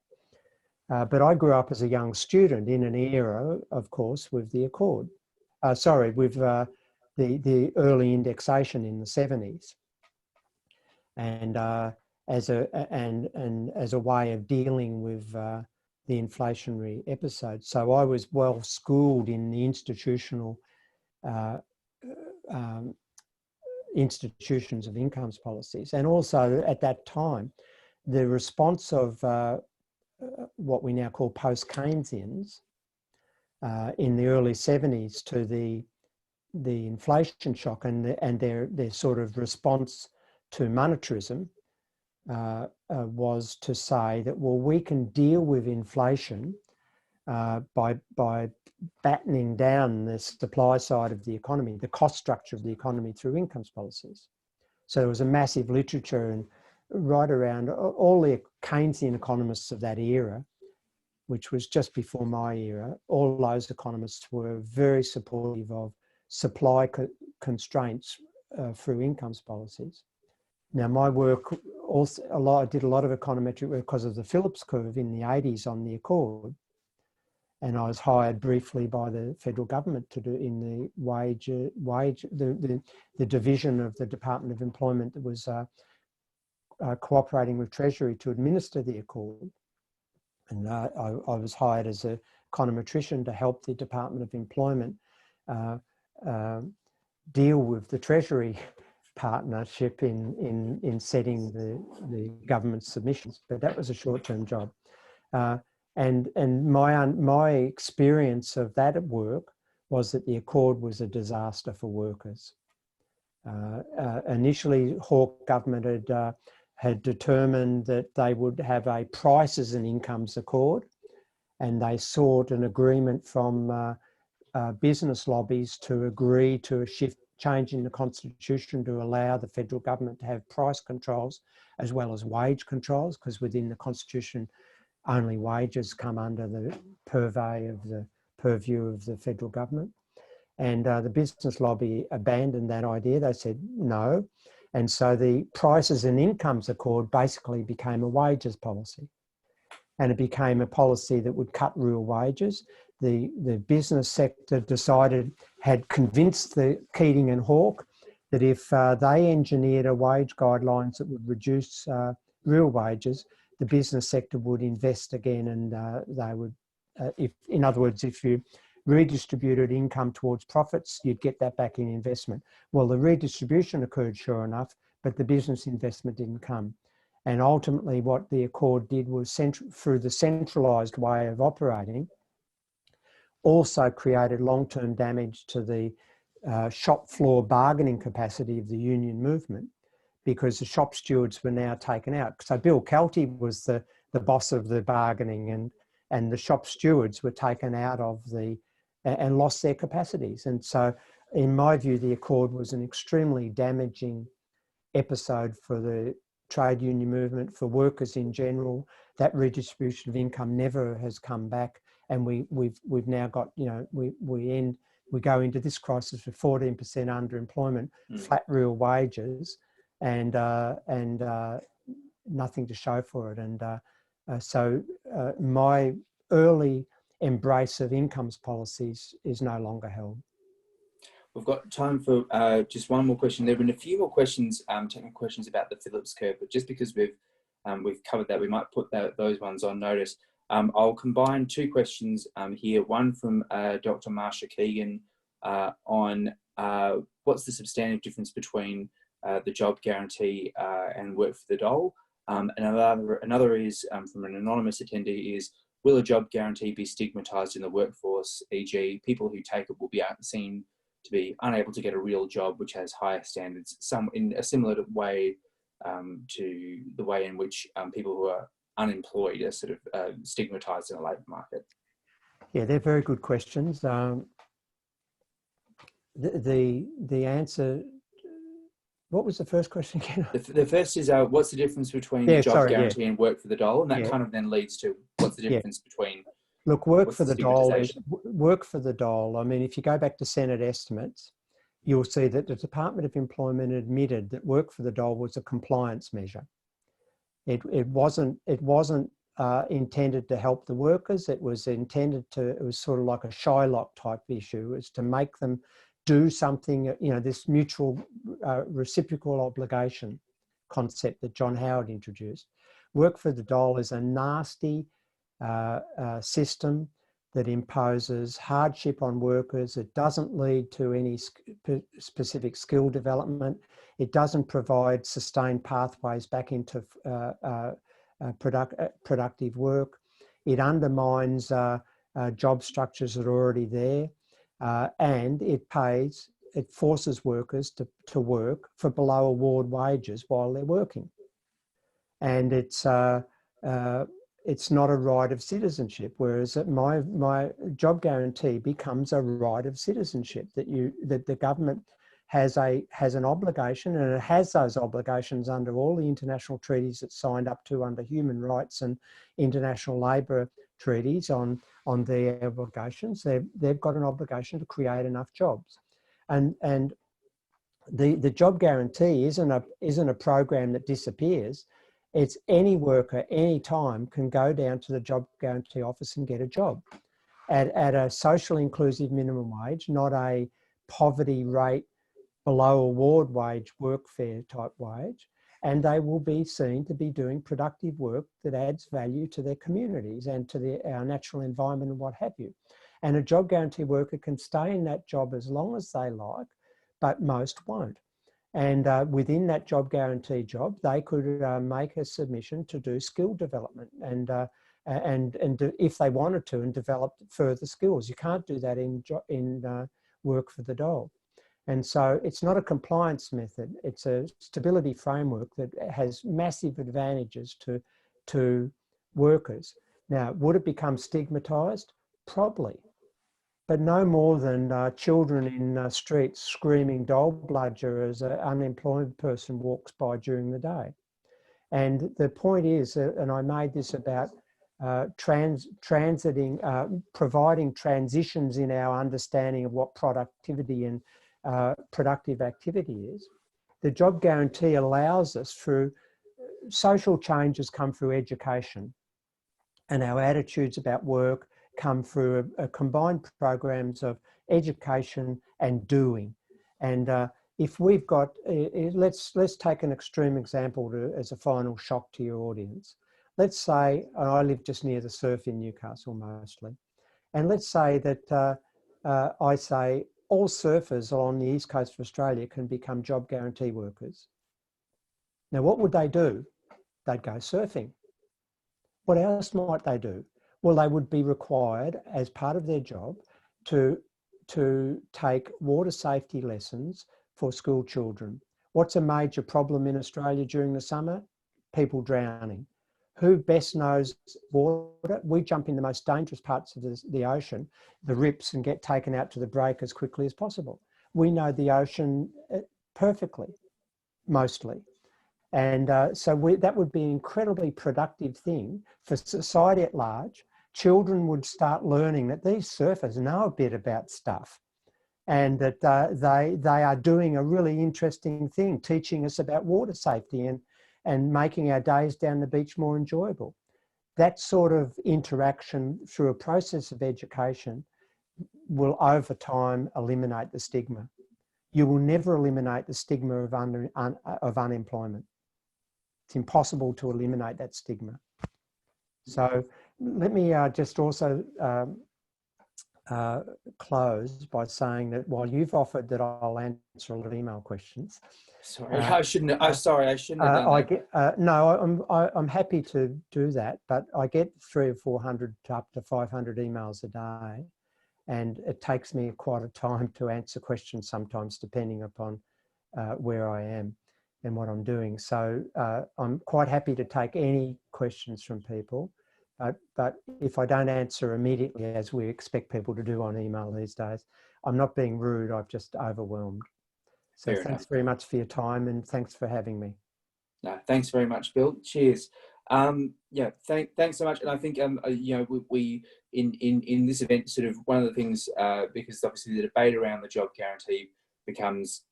But I grew up as a young student in an era, of course, with the Accord. With the early indexation in the 70s. and as a way of dealing with the inflationary episode. So I was well schooled in the institutional institutions of incomes policies, and also at that time, the response of what we now call post-Keynesians in the early 70s to the inflation shock and their sort of response to monetarism was to say that, well, we can deal with inflation by battening down the supply side of the economy, the cost structure of the economy through incomes policies. So there was a massive literature and right around all the Keynesian economists of that era, which was just before my era, all those economists were very supportive of supply constraints through incomes policies. Now, my work also, I did a lot of econometric work because of the Phillips Curve in the 80s on the Accord. And I was hired briefly by the federal government to do in the the division of the Department of Employment that was cooperating with Treasury to administer the Accord. And I was hired as an econometrician to help the Department of Employment deal with the Treasury partnership in setting the government's submissions. But that was a short-term job. And my experience of that work was that the Accord was a disaster for workers. Initially, Hawke government had determined that they would have a prices and incomes accord, and they sought an agreement from business lobbies to agree to a change in the constitution to allow the federal government to have price controls as well as wage controls, because within the constitution, only wages come under the purview of the federal government. And the business lobby abandoned that idea. They said no. And so the prices and incomes accord basically became a wages policy. And it became a policy that would cut real wages. The business sector had convinced the Keating and Hawke that if they engineered a wage guidelines that would reduce real wages, the business sector would invest again, and they would, in other words, if you redistributed income towards profits, you'd get that back in investment. Well, the redistribution occurred, sure enough, but the business investment didn't come. And ultimately what the Accord did was, through the centralised way of operating, also created long-term damage to the shop floor bargaining capacity of the union movement, because the shop stewards were now taken out. So Bill Kelty was the boss of the bargaining, and the shop stewards were taken out of and lost their capacities. And so in my view, the Accord was an extremely damaging episode for the trade union movement, for workers in general. That redistribution of income never has come back. And we've now got, we go into this crisis with 14% underemployment, flat real wages, and nothing to show for it. And so my early embrace of incomes policies is no longer held.
We've got time for just one more question. There have been a few more questions, technical questions about the Phillips curve, but just because we've covered that, we might put those ones on notice. I'll combine two questions here. One from Dr. Marsha Keegan on what's the substantive difference between the job guarantee and work for the dole. And another is from an anonymous attendee is, will a job guarantee be stigmatised in the workforce, e.g. people who take it will be seen to be unable to get a real job which has higher standards, some in a similar way to the way in which people who are unemployed are sort of stigmatised in the labour market? Yeah,
they're very good questions. The answer, what was the first question again?
The first is, what's the difference between job guarantee and work for the dole? And that kind of then leads to, what's the difference between...
Look, work for the dole, I mean, if you go back to Senate estimates, you'll see that the Department of Employment admitted that work for the dole was a compliance measure. It wasn't intended to help the workers. It was intended to, it was sort of like a Shylock type issue. It was to make them do something, this mutual reciprocal obligation concept that John Howard introduced. Work for the dole is a nasty system that imposes hardship on workers. It doesn't lead to any specific skill development. It doesn't provide sustained pathways back into productive work. It undermines job structures that are already there, and it forces workers to work for below award wages while they're working. And it's not a right of citizenship, whereas my job guarantee becomes a right of citizenship, that the government has an obligation, and it has those obligations under all the international treaties it signed up to under human rights and international labour treaties on their obligations. They've got an obligation to create enough jobs, and the job guarantee isn't a program that disappears. It's any worker, any time, can go down to the job guarantee office and get a job at a socially inclusive minimum wage, not a poverty rate below award wage workfare type wage. And they will be seen to be doing productive work that adds value to their communities and to our natural environment and what have you. And a job guarantee worker can stay in that job as long as they like, but most won't. And within that job guarantee job, they could make a submission to do skill development and if they wanted to, and develop further skills. You can't do that in work for the dole. And so it's not a compliance method. It's a stability framework that has massive advantages to workers. Now, would it become stigmatised? Probably. But no more than children in streets screaming dole bludger as an unemployed person walks by during the day. And the point is, and I made this about providing transitions in our understanding of what productivity and productive activity is. The job guarantee allows us, through social changes come through education, and our attitudes about work come through a combined programs of education and doing. And if we've got, let's take an extreme example as a final shock to your audience. Let's say, and I live just near the surf in Newcastle mostly, and let's say that I say all surfers along the east coast of Australia can become job guarantee workers. Now, what would they do? They'd go surfing. What else might they do? Well, they would be required as part of their job to take water safety lessons for school children. What's a major problem in Australia during the summer? People drowning. Who best knows water? We jump in the most dangerous parts of the ocean, the rips, and get taken out to the break as quickly as possible. We know the ocean perfectly, mostly. And so that would be an incredibly productive thing for society at large. Children would start learning that these surfers know a bit about stuff, and that they are doing a really interesting thing, teaching us about water safety and making our days down the beach more enjoyable. That sort of interaction through a process of education will over time eliminate the stigma. You will never eliminate the stigma of unemployment. It's impossible to eliminate that stigma. So let me just also close by saying that while you've offered that I'll answer a lot of email questions.
Sorry, I shouldn't. I shouldn't have done that.
No, I'm happy to do that, but I get 300 or 400 to up to 500 emails a day, and it takes me quite a time to answer questions sometimes, depending upon where I am and what I'm doing. So I'm quite happy to take any questions from people, but if I don't answer immediately, as we expect people to do on email these days, I'm not being rude, I've just overwhelmed. So thanks very much for your time, and thanks for having me.
No, thanks very much, Bill. Cheers. Yeah, thanks so much. And I think you know, we in this event, sort of one of the things, because obviously the debate around the job guarantee becomes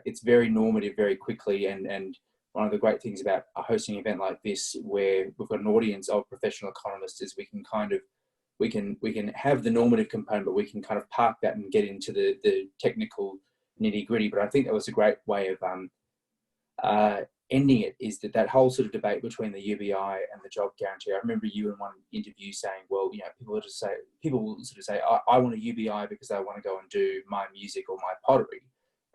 it's very normative very quickly, and one of the great things about hosting an event like this, where we've got an audience of professional economists, is we can have the normative component, but we can kind of park that and get into the technical nitty gritty. But I think that was a great way of ending it is that whole sort of debate between the UBI and the job guarantee. I remember you in one interview saying, well, you know, people will sort of say, I want a UBI because I want to go and do my music or my pottery.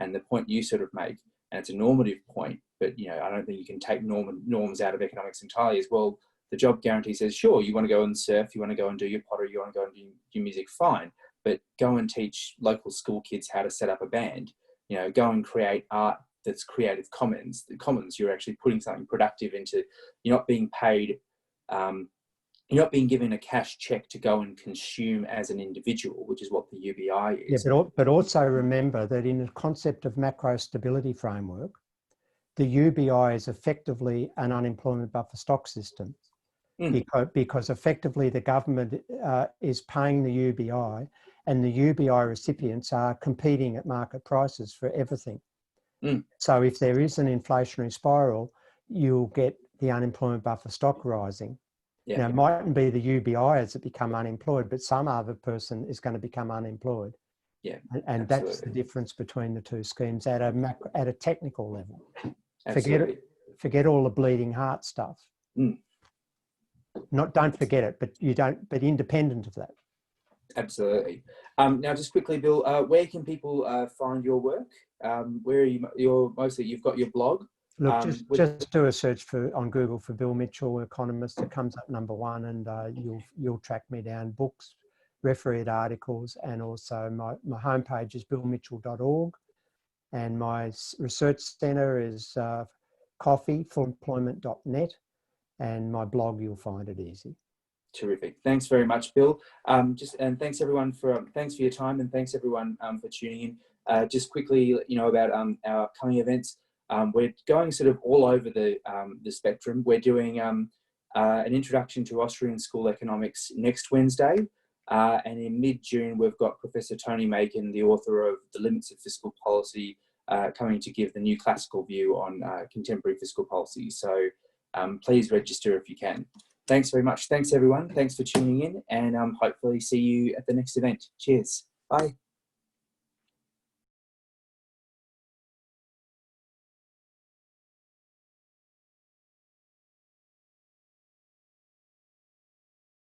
And the point you sort of make, and it's a normative point, but, you know, I don't think you can take norms out of economics entirely, as well. The job guarantee says, sure, you want to go and surf, you want to go and do your pottery, you want to go and do your music, fine, but go and teach local school kids how to set up a band. You know, go and create art that's Creative Commons. The Commons, you're actually putting something productive into. You're not being paid. You're not being given a cash check to go and consume as an individual, which is what the UBI is.
Yeah, but also remember that in the concept of macro stability framework, the UBI is effectively an unemployment buffer stock system, because effectively the government is paying the UBI, and the UBI recipients are competing at market prices for everything. So if there is an inflationary spiral, you'll get the unemployment buffer stock rising.
Yeah.
Now, it mightn't be the UBIers that become unemployed, but some other person is going to become unemployed.
Yeah,
and that's the difference between the two schemes at a technical level. Forget all the bleeding heart stuff. Don't forget it, but independent of that.
Absolutely. Now, just quickly, Bill, where can people find your work? Where are you've got your blog.
Look, just do a search on Google for Bill Mitchell, economist. It comes up #1, and you'll track me down. Books, refereed articles, and also my homepage is billmitchell.org, and my research centre is coffeeforemployment.net, and my blog, you'll find it easy.
Terrific. Thanks very much, Bill. And thanks everyone thanks for your time, and thanks everyone for tuning in. Just quickly, you know, about our upcoming events. We're going sort of all over the spectrum. We're doing an introduction to Austrian school economics next Wednesday, and in mid-June we've got Professor Tony Macon, the author of The Limits of Fiscal Policy, coming to give the new classical view on contemporary fiscal policy. So please register if you can. Thanks very much. Thanks everyone. Thanks for tuning in, and hopefully see you at the next event. Cheers. Bye.